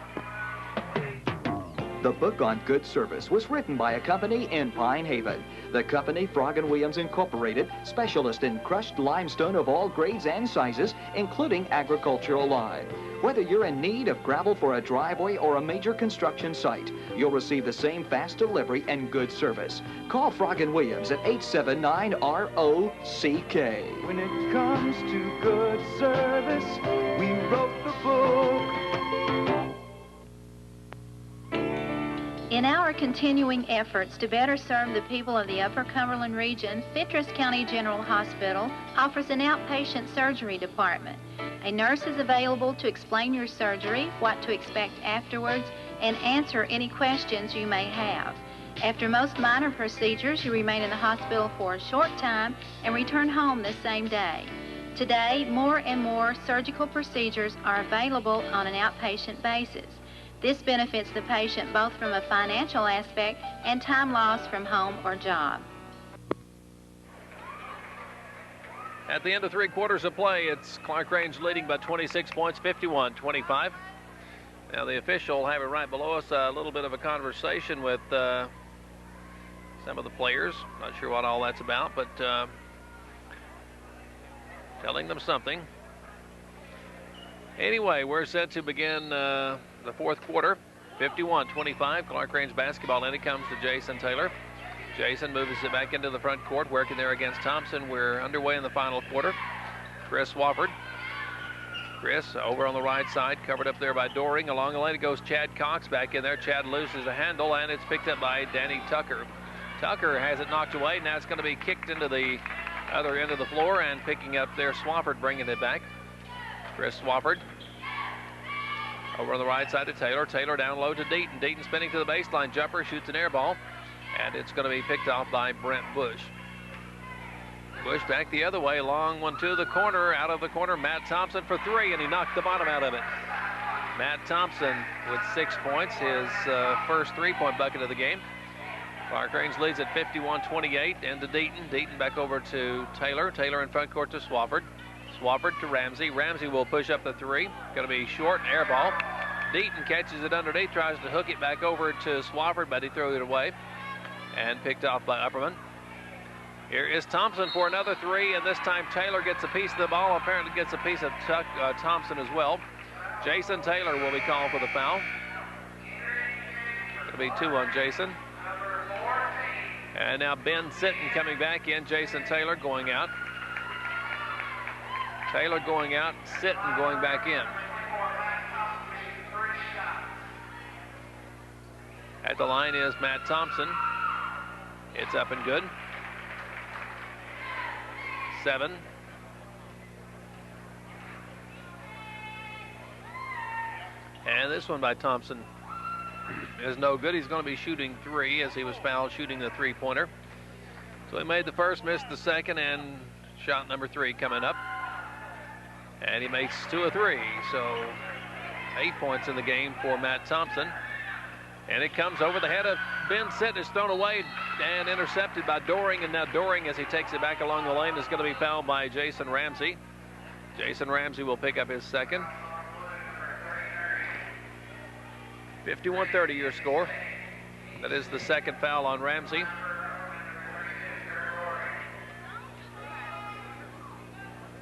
The book on good service was written by a company in Pine Haven. The company, Frog & Williams Incorporated, specialist in crushed limestone of all grades and sizes, including agricultural lime. Whether you're in need of gravel for a driveway or a major construction site, you'll receive the same fast delivery and good service. Call Frog & Williams at 879-ROCK. When it comes to good service, we wrote the book. In our continuing efforts to better serve the people of the Upper Cumberland region, Fitras County General Hospital offers an outpatient surgery department. A nurse is available to explain your surgery, what to expect afterwards, and answer any questions you may have. After most minor procedures, you remain in the hospital for a short time and return home the same day. Today, more and more surgical procedures are available on an outpatient basis. This benefits the patient both from a financial aspect and time lost from home or job. At the end of three quarters of play, it's Clarkrange leading by 26 points, 51-25. Now the official have it right below us, a little bit of a conversation with some of the players. Not sure what all that's about, but telling them something. Anyway, we're set to begin the fourth quarter. 51-25, Clarkrange basketball, and it comes to Jason Taylor. Jason moves it back into the front court, working there against Thompson. We're underway in the final quarter. Chris Swafford. Chris over on the right side, covered up there by Doring. Along the lane it goes Chad Cox back in there. Chad loses a handle, and it's picked up by Danny Tucker. Tucker has it knocked away. Now it's going to be kicked into the other end of the floor, and picking up there Swafford, bringing it back. Chris Swafford. Over on the right side to Taylor. Taylor down low to Deaton. Deaton spinning to the baseline. Jumper shoots an air ball. And it's going to be picked off by Brent Bush. Bush back the other way. Long one to the corner. Out of the corner, Matt Thompson for three. And he knocked the bottom out of it. Matt Thompson with 6 points. His first three-point bucket of the game. Clarkrange leads at 51-28 into Deaton. Deaton back over to Taylor. Taylor in front court to Swafford. Swafford to Ramsey. Ramsey will push up the three. Going to be short, air ball. Deaton catches it underneath, tries to hook it back over to Swafford, but he threw it away and picked off by Upperman. Here is Thompson for another three, and this time Taylor gets a piece of the ball, apparently gets a piece of Thompson as well. Jason Taylor will be called for the foul. It'll be 2 on Jason. And now Ben Sitton coming back in. Jason Taylor going out. Taylor going out, Sitton going back in. At the line is Matt Thompson. It's up and good. 7. And this one by Thompson is no good. He's going to be shooting 3 as he was fouled shooting the three-pointer. So he made the first, missed the second, and shot number 3 coming up. And he makes 2 of 3. So 8 points in the game for Matt Thompson. And it comes over the head of Ben Sitton. It's thrown away and intercepted by Doring. And now Doring, as he takes it back along the lane, is going to be fouled by Jason Ramsey. Jason Ramsey will pick up his second. 51-30 your score. That is the second foul on Ramsey.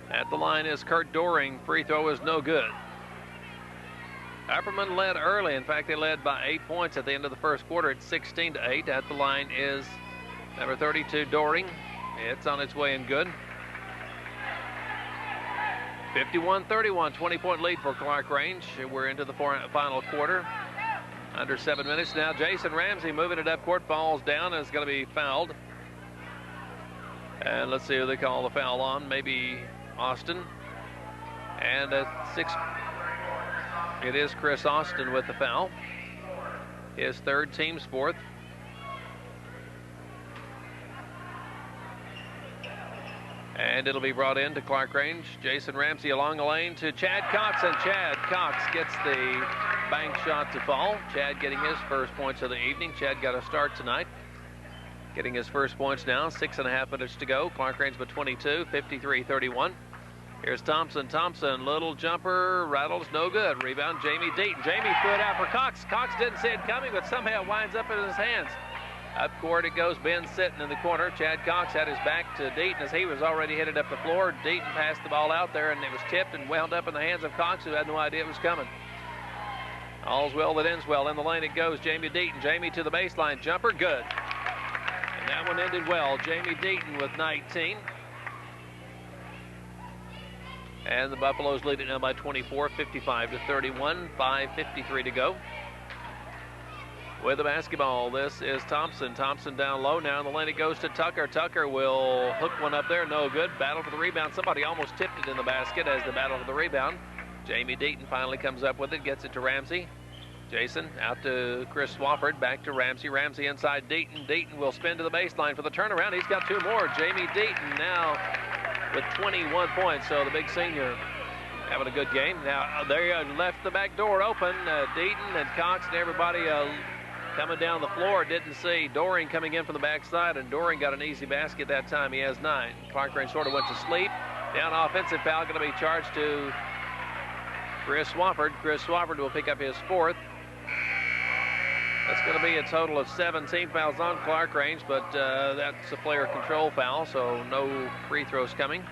At the line is Kurt Doring. Free throw is no good. Upperman led early. In fact, they led by 8 points at the end of the first quarter. It's 16-8. At the line is number 32, Doring. It's on its way and good. 51-31, 20-point lead for Clarkrange. We're into the final quarter. Under 7 minutes now. Jason Ramsey moving it up court, falls down, and is going to be fouled. And let's see who they call the foul on. Maybe Austin. And at 6. It is Chris Austin with the foul. His third, team's fourth. And it'll be brought in to Clarkrange. Jason Ramsey along the lane to Chad Cox, and Chad Cox gets the bank shot to fall. Chad getting his first points of the evening. Chad got a start tonight. Getting his first points now. 6.5 minutes to go. Clarkrange with 22, 53-31. Here's Thompson. Thompson, little jumper, rattles, no good. Rebound, Jamie Deaton. Jamie threw it out for Cox. Cox didn't see it coming, but somehow it winds up in his hands. Up court it goes. Ben Sitton in the corner. Chad Cox had his back to Deaton as he was already headed up the floor. Deaton passed the ball out there, and it was tipped and wound up in the hands of Cox, who had no idea it was coming. All's well that ends well. In the lane it goes. Jamie Deaton. Jamie to the baseline. Jumper, good. And that one ended well. Jamie Deaton with 19. And the Buffaloes lead it now by 24, 55-31, 5:53 to go. With the basketball, this is Thompson. Thompson down low now. In the lane it goes to Tucker. Tucker will hook one up there. No good. Battle for the rebound. Somebody almost tipped it in the basket as the battle for the rebound. Jamie Deaton finally comes up with it. Gets it to Ramsey. Jason out to Chris Swafford. Back to Ramsey. Ramsey inside Deaton. Deaton will spin to the baseline for the turnaround. He's got 2 more. Jamie Deaton now with 21 points. So the big senior having a good game. Now there left the back door open. Deaton and Cox and everybody coming down the floor. Didn't see Doring coming in from the backside, and Doring got an easy basket that time. He has 9. Clarkrange sort of went to sleep. Down offensive foul going to be charged to Chris Swafford. Chris Swafford will pick up his 4th. That's going to be a total of 17 fouls on Clarkrange, but that's a player control foul, so no free throws coming.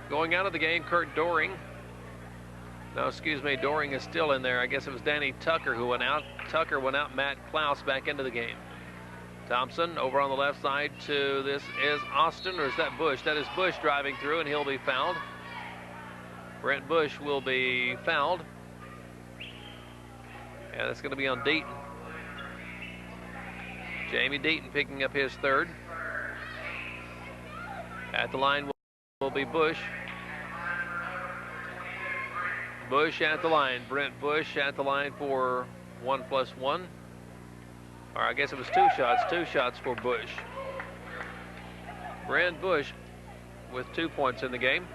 Going out of the game, Kurt Doring. No, excuse me, Doring is still in there. I guess it was Danny Tucker who went out. Tucker went out, Matt Klaus back into the game. Thompson over on the left side to this is Austin, or is that Bush? That is Bush driving through, and he'll be fouled. Brent Bush will be fouled. And that's going to be on Deaton. Jamie Deaton picking up his 3rd. At the line will be Bush. Bush at the line. Brent Bush at the line for 1+1. Or I guess it was 2 shots. 2 shots for Bush. Brent Bush with 2 points in the game.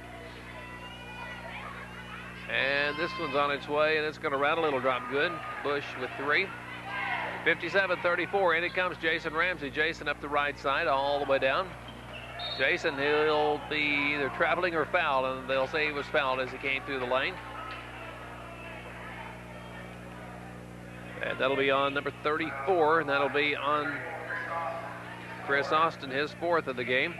And this one's on its way, and it's going to rattle. It'll drop good. Bush with 3. 57-34, in it comes Jason Ramsey. Jason up the right side, all the way down. Jason, he'll be either traveling or fouled, and they'll say he was fouled as he came through the lane. And that'll be on number 34, and that'll be on Chris Austin, his 4th of the game.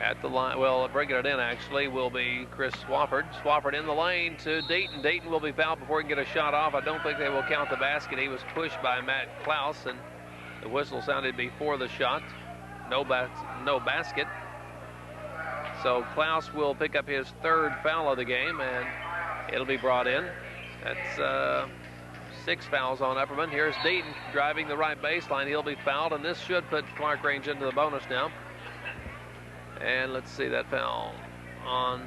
At the line, well, bringing it in actually will be Chris Swafford. Swafford in the lane to Dayton. Dayton will be fouled before he can get a shot off. I don't think they will count the basket. He was pushed by Matt Klaus, and the whistle sounded before the shot. No basket. So Klaus will pick up his 3rd foul of the game, and it'll be brought in. That's 6 fouls on Upperman. Here's Dayton driving the right baseline. He'll be fouled, and this should put Clarkrange into the bonus now. And let's see, that foul on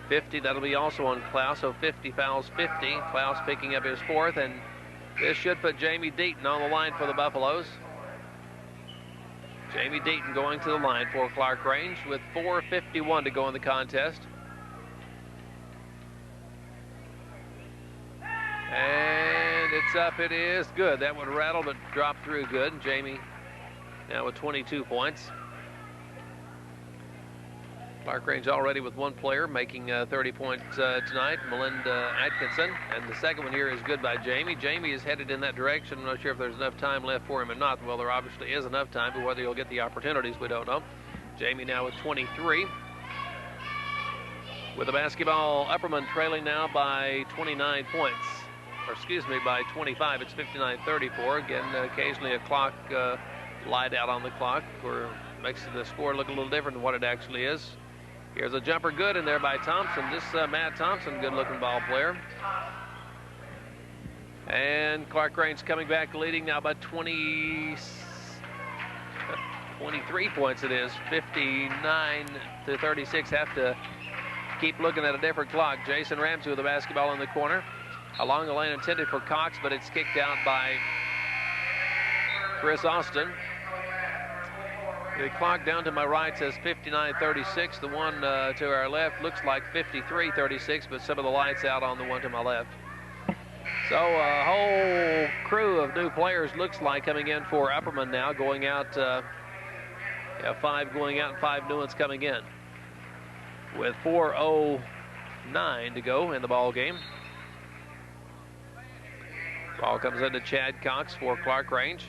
50. That'll be also on Klaus, so 50 fouls, 50. Klaus picking up his 4th, and this should put Jamie Deaton on the line for the Buffaloes. Jamie Deaton going to the line for Clarkrange with 4:51 to go in the contest. And it's up, it is good. That one rattled but dropped through good. And Jamie now with 22 points. Clarkrange already with 1 player making 30 points tonight, Melinda Atkinson. And the second one here is good by Jamie. Jamie is headed in that direction. I'm not sure if there's enough time left for him or not. Well, there obviously is enough time, but whether he'll get the opportunities, we don't know. Jamie now with 23. With the basketball, Upperman trailing now by 29 points. Or excuse me, by 25. It's 59-34. Again, occasionally a clock light out on the clock, or makes the score look a little different than what it actually is. Here's a jumper good in there by Thompson. This Matt Thompson, good-looking ball player. And Clarkrange coming back, leading now by 23 points it is. 59-36. Have to keep looking at a different clock. Jason Ramsey with the basketball in the corner. Along the lane intended for Cox, but it's kicked out by Chris Austin. The clock down to my right says 59-36. The one to our left looks like 53-36, but some of the lights out on the one to my left. So a whole crew of new players looks like coming in for Upperman now, going out, 5 going out and 5 new ones coming in. With 4:09 to go in the ball game. Ball comes into Chad Cox for Clarkrange.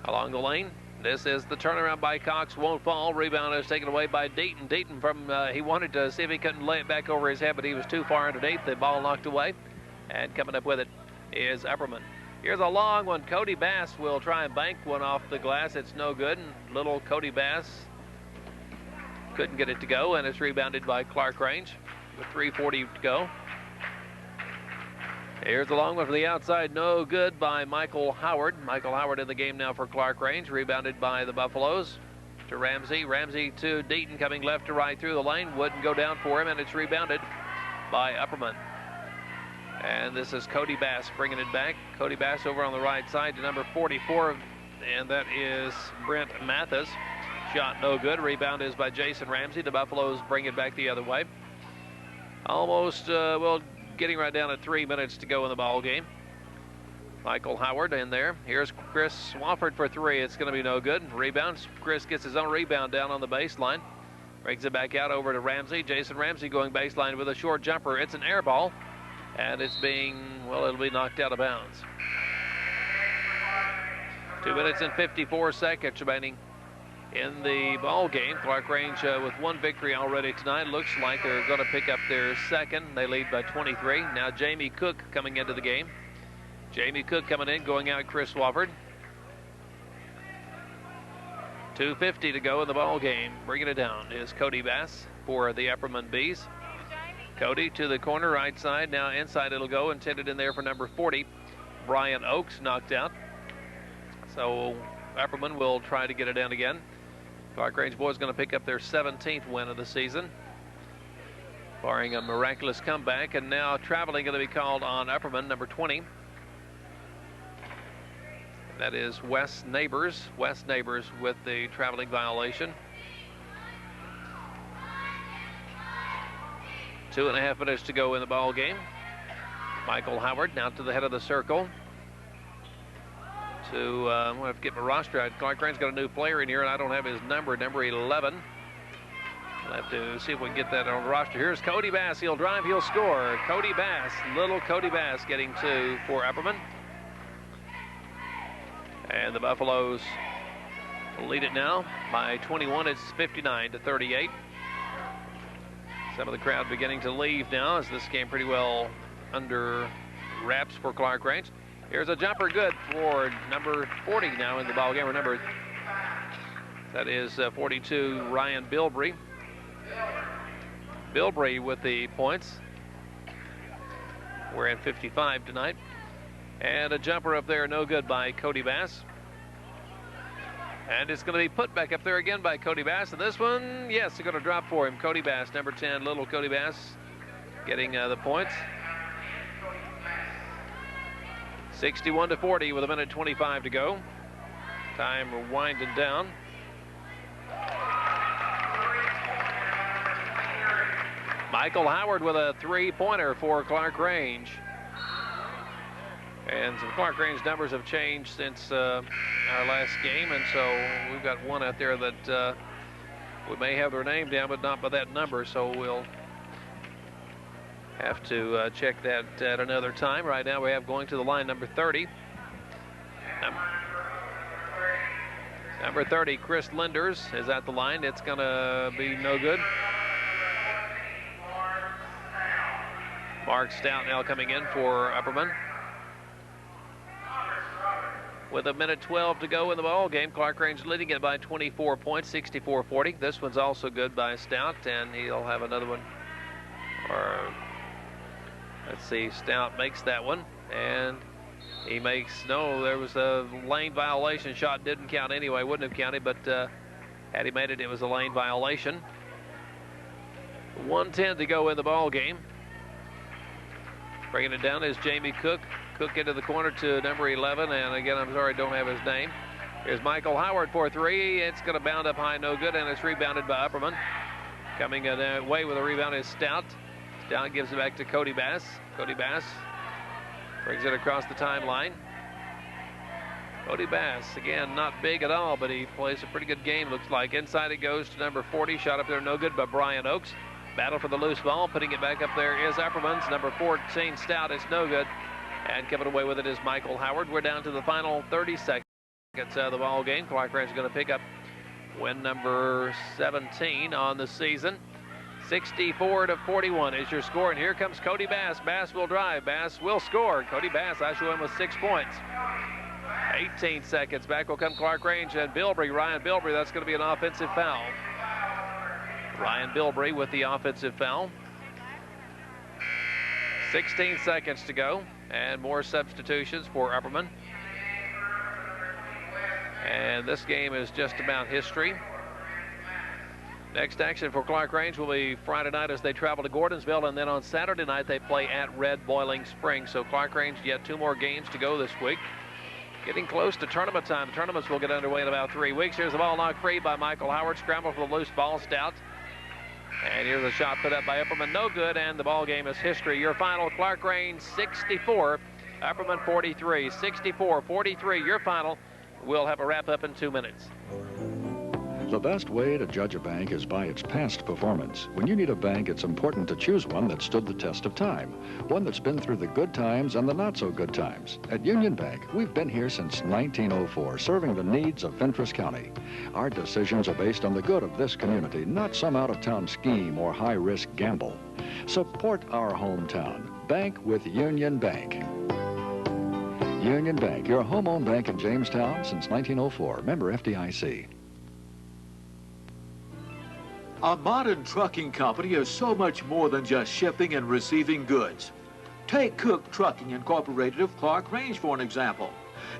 Along the lane. This is the turnaround by Cox, won't fall. Rebound is taken away by Deaton. Deaton from, he wanted to see if he couldn't lay it back over his head, but he was too far underneath. The ball knocked away. And coming up with it is Upperman. Here's a long one. Cody Bass will try and bank one off the glass. It's no good. And little Cody Bass couldn't get it to go, and it's rebounded by Clarkrange with 3:40 to go. Here's a long one from the outside, no good by Michael Howard. Michael Howard in the game now for Clarkrange, rebounded by the Buffaloes to Ramsey. Ramsey to Deaton, coming left to right through the lane. Wouldn't go down for him, and it's rebounded by Upperman. And this is Cody Bass bringing it back. Cody Bass over on the right side to number 44, and that is Brent Mathis. Shot no good. Rebound is by Jason Ramsey. The Buffaloes bring it back the other way. Almost, getting right down at 3 minutes to go in the ball game. Michael Howard in there. Here's Chris Swafford for 3. It's going to be no good. Rebounds. Chris gets his own rebound down on the baseline. Brings it back out over to Ramsey. Jason Ramsey going baseline with a short jumper. It's an air ball. And it's being, it'll be knocked out of bounds. 2 minutes and 54 seconds remaining in the ball game. Clarkrange with 1 victory already tonight. Looks like they're going to pick up their second. They lead by 23. Now Jamie Cook coming into the game. Jamie Cook coming in, going out Chris Swafford. 2:50 to go in the ball game. Bringing it down is Cody Bass for the Upperman Bees. Cody to the corner, right side. Now inside it'll go, intended in there for number 40. Brian Oakes knocked out. So Upperman will try to get it in again. Clarkrange boys going to pick up their 17th win of the season, barring a miraculous comeback. And now traveling going to be called on Upperman, number 20. That is Wes Neighbors. Wes Neighbors with the traveling violation. 2.5 minutes to go in the ball game. Michael Howard now to the head of the circle. I'm going to have to get my roster out. Clarkrange's got a new player in here, and I don't have his number 11. I'll have to see if we can get that on the roster. Here's Cody Bass. He'll drive, he'll score. Cody Bass, little Cody Bass getting 2 for Upperman. And the Buffaloes lead it now by 21. It's 59-38. Some of the crowd beginning to leave now as this game pretty well under wraps for Clarkrange. Here's a jumper good for number 40 now in the ball game. Remember, that is 42, Ryan Bilbrey. Bilbrey with the points. We're at 55 tonight. And a jumper up there, no good by Cody Bass. And it's going to be put back up there again by Cody Bass. And this one, yes, it's going to drop for him. Cody Bass, number 10, little Cody Bass, getting the points. 61-40 with 1:25 to go. Time winding down. Michael Howard with a 3-pointer for Clarkrange. And some Clarkrange numbers have changed since our last game, and so we've got one out there that we may have their name down, but not by that number, so we'll have to check that at another time. Right now we have going to the line number 30. Number 30, Chris Linders, is at the line. It's going to be no good. Mark Stout now coming in for Upperman. With 1:12 to go in the ball game, Clarkrange leading it by 24 points, 64-40. This one's also good by Stout, and he'll have another one. Or let's see, Stout makes that one, and he makes, no, there was a lane violation. Shot didn't count anyway, wouldn't have counted, but had he made it, it was a lane violation. 1:10 to go in the ball game. Bringing it down is Jamie Cook. Cook into the corner to number 11, and again, I'm sorry, I don't have his name. Here's Michael Howard for 3. It's going to bound up high, no good, and it's rebounded by Upperman. Coming away with a rebound is Stout. Stout gives it back to Cody Bass. Cody Bass brings it across the timeline. Cody Bass, again, not big at all, but he plays a pretty good game, looks like. Inside it goes to number 40. Shot up there, no good by Brian Oakes. Battle for the loose ball. Putting it back up there is Upperman's. Number 14, Stout. It's no good. And coming away with it is Michael Howard. We're down to the final 30 seconds of the ball game. Clarkrange is going to pick up win number 17 on the season. 64-41 is your score. And here comes Cody Bass. Bass will drive. Bass will score. Cody Bass, I show him with 6 points. 18 seconds. Back will come Clarkrange and Bilbrey. Ryan Bilbrey, that's going to be an offensive foul. Ryan Bilbrey with the offensive foul. 16 seconds to go, and more substitutions for Upperman. And this game is just about history. Next action for Clarkrange will be Friday night as they travel to Gordonsville, and then on Saturday night they play at Red Boiling Springs. So Clarkrange yet 2 more games to go this week. Getting close to tournament time. The tournaments will get underway in about 3 weeks. Here's the ball knocked free by Michael Howard. Scramble for the loose ball. Stout. And here's a shot put up by Upperman, no good, and the ball game is history. Your final, Clarkrange 64, Upperman 43. 64-43, your final. We'll have a wrap-up in 2 minutes. The best way to judge a bank is by its past performance. When you need a bank, it's important to choose one that stood the test of time, one that's been through the good times and the not-so-good times. At Union Bank, we've been here since 1904, serving the needs of Fentress County. Our decisions are based on the good of this community, not some out-of-town scheme or high-risk gamble. Support our hometown. Bank with Union Bank. Union Bank, your home-owned bank in Jamestown since 1904. Member FDIC. A modern trucking company is so much more than just shipping and receiving goods. Take Cook Trucking Incorporated of Clarkrange for an example.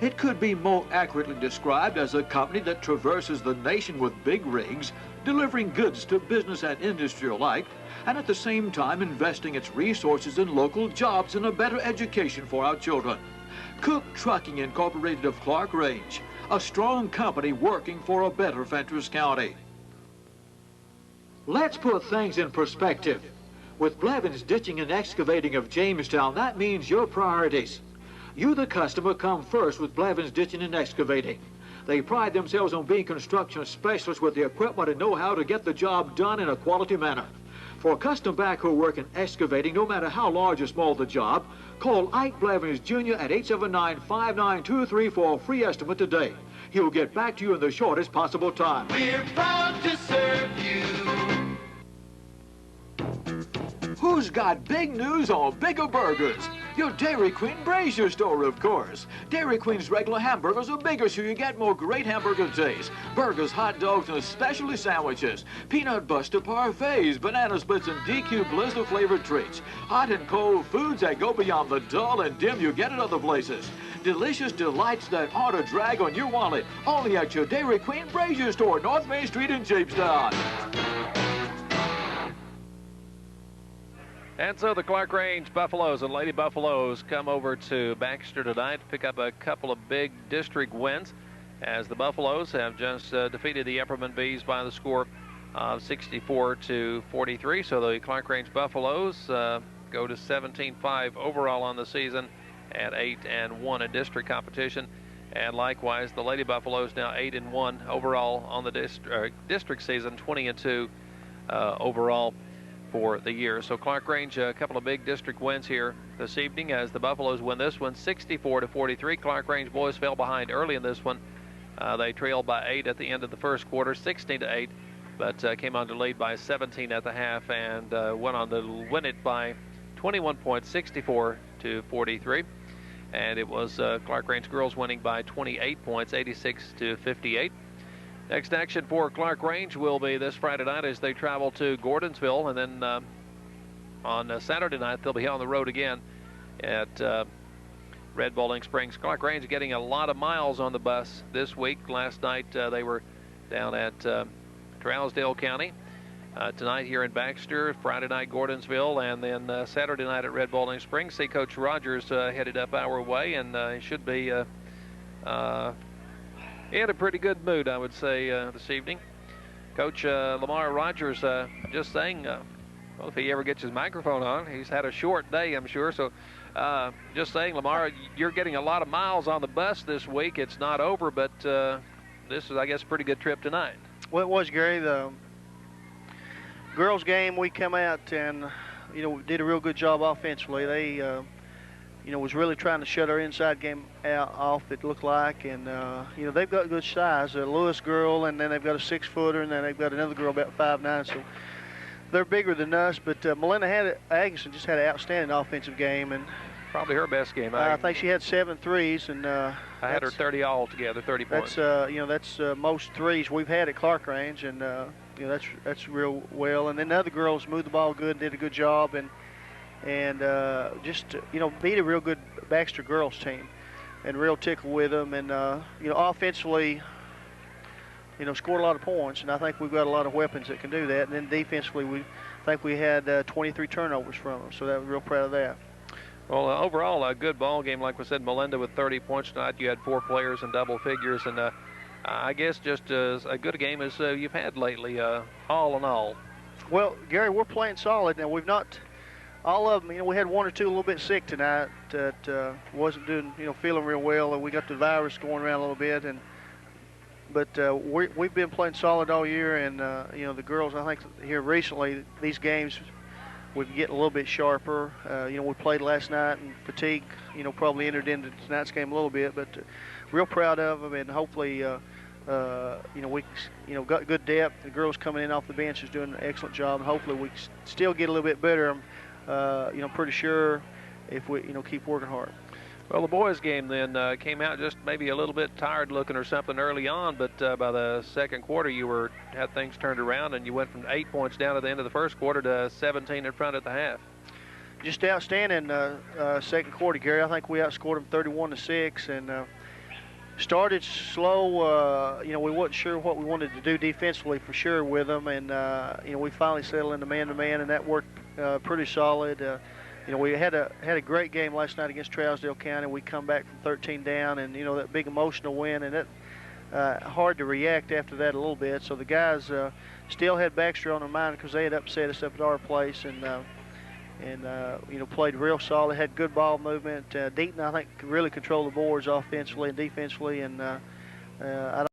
It could be more accurately described as a company that traverses the nation with big rigs, delivering goods to business and industry alike, and at the same time investing its resources in local jobs and a better education for our children. Cook Trucking Incorporated of Clarkrange, a strong company working for a better Fentress County. Let's put things in perspective. With Blevins Ditching and Excavating of Jamestown, that means your priorities. You, the customer, come first with Blevins Ditching and Excavating. They pride themselves on being construction specialists with the equipment and know-how to get the job done in a quality manner. For custom backhoe work and excavating, no matter how large or small the job, call Ike Blevins Jr. at 879-59234 for a free estimate today. He'll get back to you in the shortest possible time. We're proud to serve you. Who's got big news on bigger burgers? Your Dairy Queen Brazier store, of course. Dairy Queen's regular hamburgers are bigger, so you get more great hamburger taste. Burgers, hot dogs, and specialty sandwiches. Peanut buster parfaits, banana splits, and DQ blizzard flavored treats. Hot and cold foods that go beyond the dull and dim you get at other places. Delicious delights that aren't a drag on your wallet. Only at your Dairy Queen Brazier store, North Main Street in Jamestown. And so the Clarkrange Buffaloes and Lady Buffaloes come over to Baxter tonight to pick up a couple of big district wins, as the Buffaloes have just defeated the Upperman Bees by the score of 64-43. So the Clarkrange Buffaloes go to 17-5 overall on the season at 8-1 in district competition. And likewise, the Lady Buffaloes now 8-1 overall on the district season, 20-2 overall for the year. So Clarkrange, a couple of big district wins here this evening as the Buffaloes win this one 64-43. Clarkrange boys fell behind early in this one. They trailed by 8 at the end of the first quarter, 16-8, but came on to lead by 17 at the half and went on to win it by 21 points, 64-43. And it was Clarkrange girls winning by 28 points, 86-58. Next action for Clarkrange will be this Friday night as they travel to Gordonsville, and then on Saturday night they'll be on the road again at Red Bowling Springs. Clarkrange getting a lot of miles on the bus this week. Last night they were down at Trousdale County. Tonight here in Baxter, Friday night Gordonsville, and then Saturday night at Red Bowling Springs. See, Coach Rogers headed up our way, and he should be in a pretty good mood, I would say, this evening. Coach Lamar Rogers just saying, well, if he ever gets his microphone on, he's had a short day, I'm sure. So just saying, Lamar, you're getting a lot of miles on the bus this week. It's not over, but this is, I guess, a pretty good trip tonight. Well, it was, Gary. The girls' game, we come out and, did a real good job offensively. They was really trying to shut our inside game off, it looked like. And, they've got good size. A Lewis girl, and then they've got a 6-footer, and then they've got another girl about 5'9", so they're bigger than us. But Melinda Agason just had an outstanding offensive game. And probably her best game. I think she had 7 threes. And I had her 30 altogether, 30 points. That's most threes we've had at Clarkrange, and, that's real well. And then the other girls moved the ball good, did a good job, and just beat a real good Baxter girls team, and real tickle with them. And offensively, scored a lot of points, and I think we've got a lot of weapons that can do that. And then defensively, we think we had 23 turnovers from them, so that was real proud of that. Well, overall, a good ball game. Like we said, Melinda with 30 points tonight. You had 4 players in double figures, and I guess just as a good a game as you've had lately, all in all. Well, Gary, we're playing solid. Now, we've not all of them, we had 1 or 2 a little bit sick tonight that wasn't doing, feeling real well, and we got the virus going around a little bit. But we've been playing solid all year, and the girls, I think here recently, these games, we're getting a little bit sharper. We played last night, and fatigue, probably entered into tonight's game a little bit. But real proud of them, and hopefully, we, got good depth. The girls coming in off the bench is doing an excellent job. And hopefully, we still get a little bit better. Pretty sure if we, keep working hard. Well, the boys' game then came out just maybe a little bit tired looking or something early on, but by the second quarter you had things turned around, and you went from 8 points down at the end of the first quarter to 17 in front at the half. Just outstanding second quarter, Gary. I think we outscored them 31-6, and started slow. We wasn't sure what we wanted to do defensively for sure with them, and we finally settled into man-to-man, and that worked pretty solid. We had a great game last night against Trousdale County. We come back from 13 down, and that big emotional win, and it hard to react after that a little bit. So the guys still had Baxter on their mind because they had upset us up at our place, and you know, played real solid, had good ball movement. Deaton, I think, really controlled the boards offensively and defensively, and I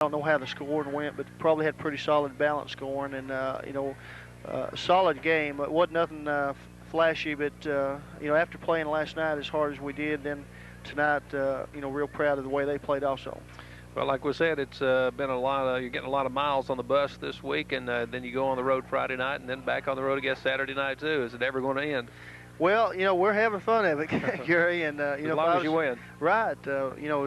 don't know how the scoring went, but probably had pretty solid balance scoring, and you know, solid game. It wasn't nothing flashy, but you know, after playing last night as hard as we did, then tonight, you know, real proud of the way they played also. Well, like we said, it's been a lot of, you're getting a lot of miles on the bus this week, and then you go on the road Friday night and then back on the road again Saturday night too. Is it ever going to end? Well, you know, we're having fun of it, Gary, and you know, as long as you win. Right. You know,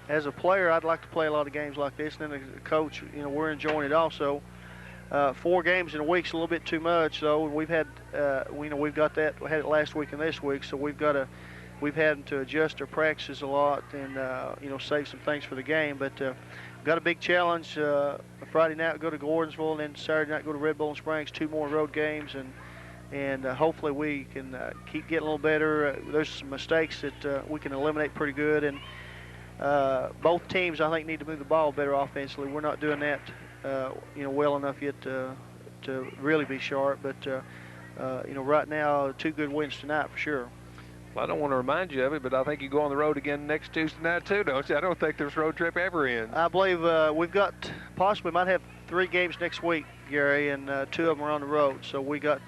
as a player, I'd like to play a lot of games like this, and then as a coach, you know, we're enjoying it also. 4 games in a week's a little bit too much, though. We've had, you know, we've got that. We had it last week and this week, so we've had to adjust our practices a lot and you know, save some things for the game. But got a big challenge. Friday night go to Gordonsville, and then Saturday night go to Red Bowling Springs. 2 more road games, and hopefully we can keep getting a little better. There's some mistakes that we can eliminate pretty good, and both teams, I think, need to move the ball better offensively. We're not doing that, you know, well enough yet to really be sharp. But you know, right now, 2 good wins tonight for sure. Well, I don't want to remind you of it, but I think you go on the road again next Tuesday night too, don't you? I don't think this road trip ever ends. I believe we've got might have 3 games next week, Gary, and 2 of them are on the road. So we got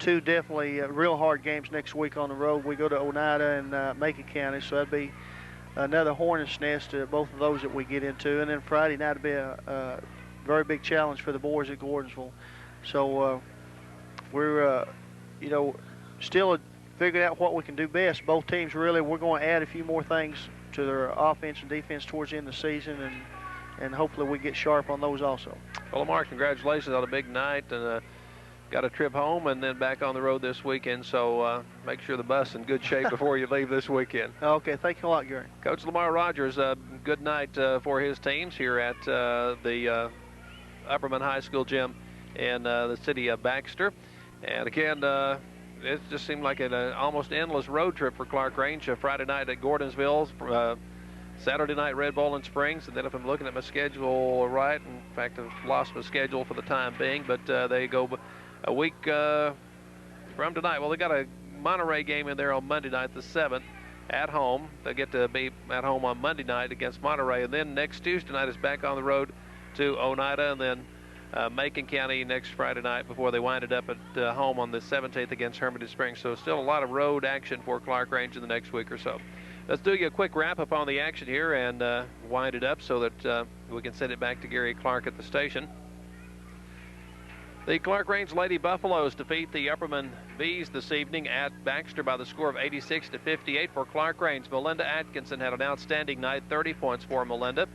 2 definitely real hard games next week on the road. We go to Oneida and Macon County, so that'd be another hornet's nest, both of those that we get into. And then Friday night will be a very big challenge for the boys at Gordonsville. So we're, you know, still figured out what we can do best. Both teams really, we're going to add a few more things to their offense and defense towards the end of the season, and hopefully we get sharp on those also. Well, Lamar, congratulations on a big night, and got a trip home and then back on the road this weekend, so make sure the bus is in good shape before you leave this weekend. Okay, thank you a lot, Gary. Coach Lamar Rogers, good night for his teams here at the Upperman High School gym in the city of Baxter. And again, it just seemed like an almost endless road trip for Clarkrange. Friday night at Gordonsville, Saturday night Red Bowling Springs, and then if I'm looking at my schedule right, in fact I've lost my schedule for the time being, but they go a week from tonight. Well, they got a Monterey game in there on Monday night, the 7th, at home. They get to be at home on Monday night against Monterey, and then next Tuesday night is back on the road to Oneida, and then Macon County next Friday night before they wind it up at home on the 17th against Hermitage Springs. So still a lot of road action for Clarkrange in the next week or so. Let's do you a quick wrap up on the action here and wind it up so that we can send it back to Gary Clark at the station. The Clarkrange Lady Buffaloes defeat the Upperman Bees this evening at Baxter by the score of 86-58 for Clarkrange. Melinda Atkinson had an outstanding night, 30 points for Melinda.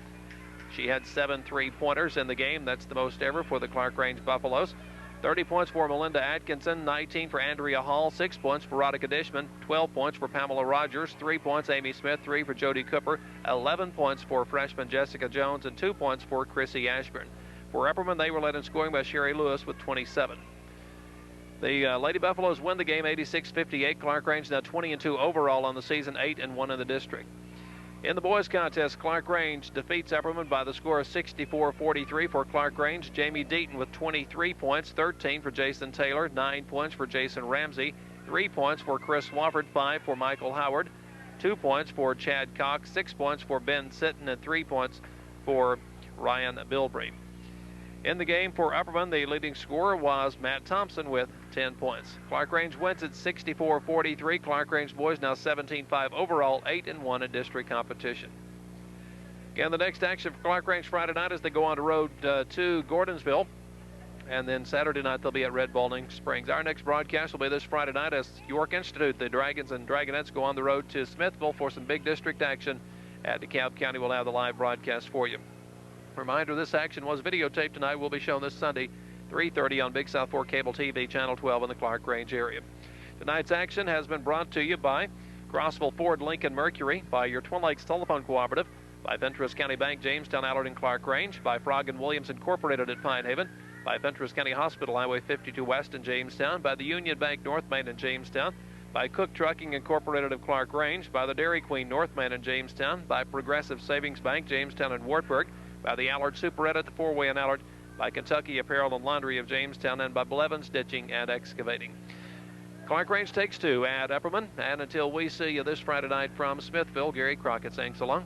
She had 7 3-pointers in the game. That's the most ever for the Clarkrange Buffaloes. 30 points for Melinda Atkinson, 19 for Andrea Hall, 6 points for Rodica Dishman, 12 points for Pamela Rogers, 3 points Amy Smith, 3 for Jody Cooper, 11 points for freshman Jessica Jones, and 2 points for Chrissy Ashburn. For Upperman, they were led in scoring by Sherry Lewis with 27. The Lady Buffaloes win the game 86-58. Clarkrange now 20-2 overall on the season, 8-1 in the district. In the boys contest, Clarkrange defeats Upperman by the score of 64-43 for Clarkrange. Jamie Deaton with 23 points, 13 for Jason Taylor, 9 points for Jason Ramsey, 3 points for Chris Swafford, 5 for Michael Howard, 2 points for Chad Cox, 6 points for Ben Sitton, and 3 points for Ryan Bilbrey. In the game for Upperman, the leading scorer was Matt Thompson with 10 points. Clarkrange wins at 64-43. Clarkrange boys now 17-5 overall, 8-1 in district competition. Again, the next action for Clarkrange Friday night is they go on the road to Gordonsville. And then Saturday night they'll be at Red Bowling Springs. Our next broadcast will be this Friday night as York Institute, the Dragons and Dragonettes, go on the road to Smithville for some big district action at DeKalb County. We'll have the live broadcast for you. Reminder, this action was videotaped tonight. Will be shown this Sunday, 3:30 on Big South 4 Cable TV, Channel 12 in the Clarkrange area. Tonight's action has been brought to you by Crossville Ford Lincoln Mercury, by your Twin Lakes Telephone Cooperative, by Ventress County Bank, Jamestown, Allard, and Clarkrange, by Frog & Williams Incorporated at Pine Haven, by Ventress County Hospital, Highway 52 West in Jamestown, by the Union Bank North Main in Jamestown, by Cook Trucking Incorporated of Clarkrange, by the Dairy Queen North Main in Jamestown, by Progressive Savings Bank, Jamestown and Wartburg, by the Allard Superette at the 4-Way in Allard, by Kentucky Apparel and Laundry of Jamestown, and by Blevins Ditching and Excavating. Clarkrange takes 2 at Upperman. And until we see you this Friday night from Smithville, Gary Crockett saying so long.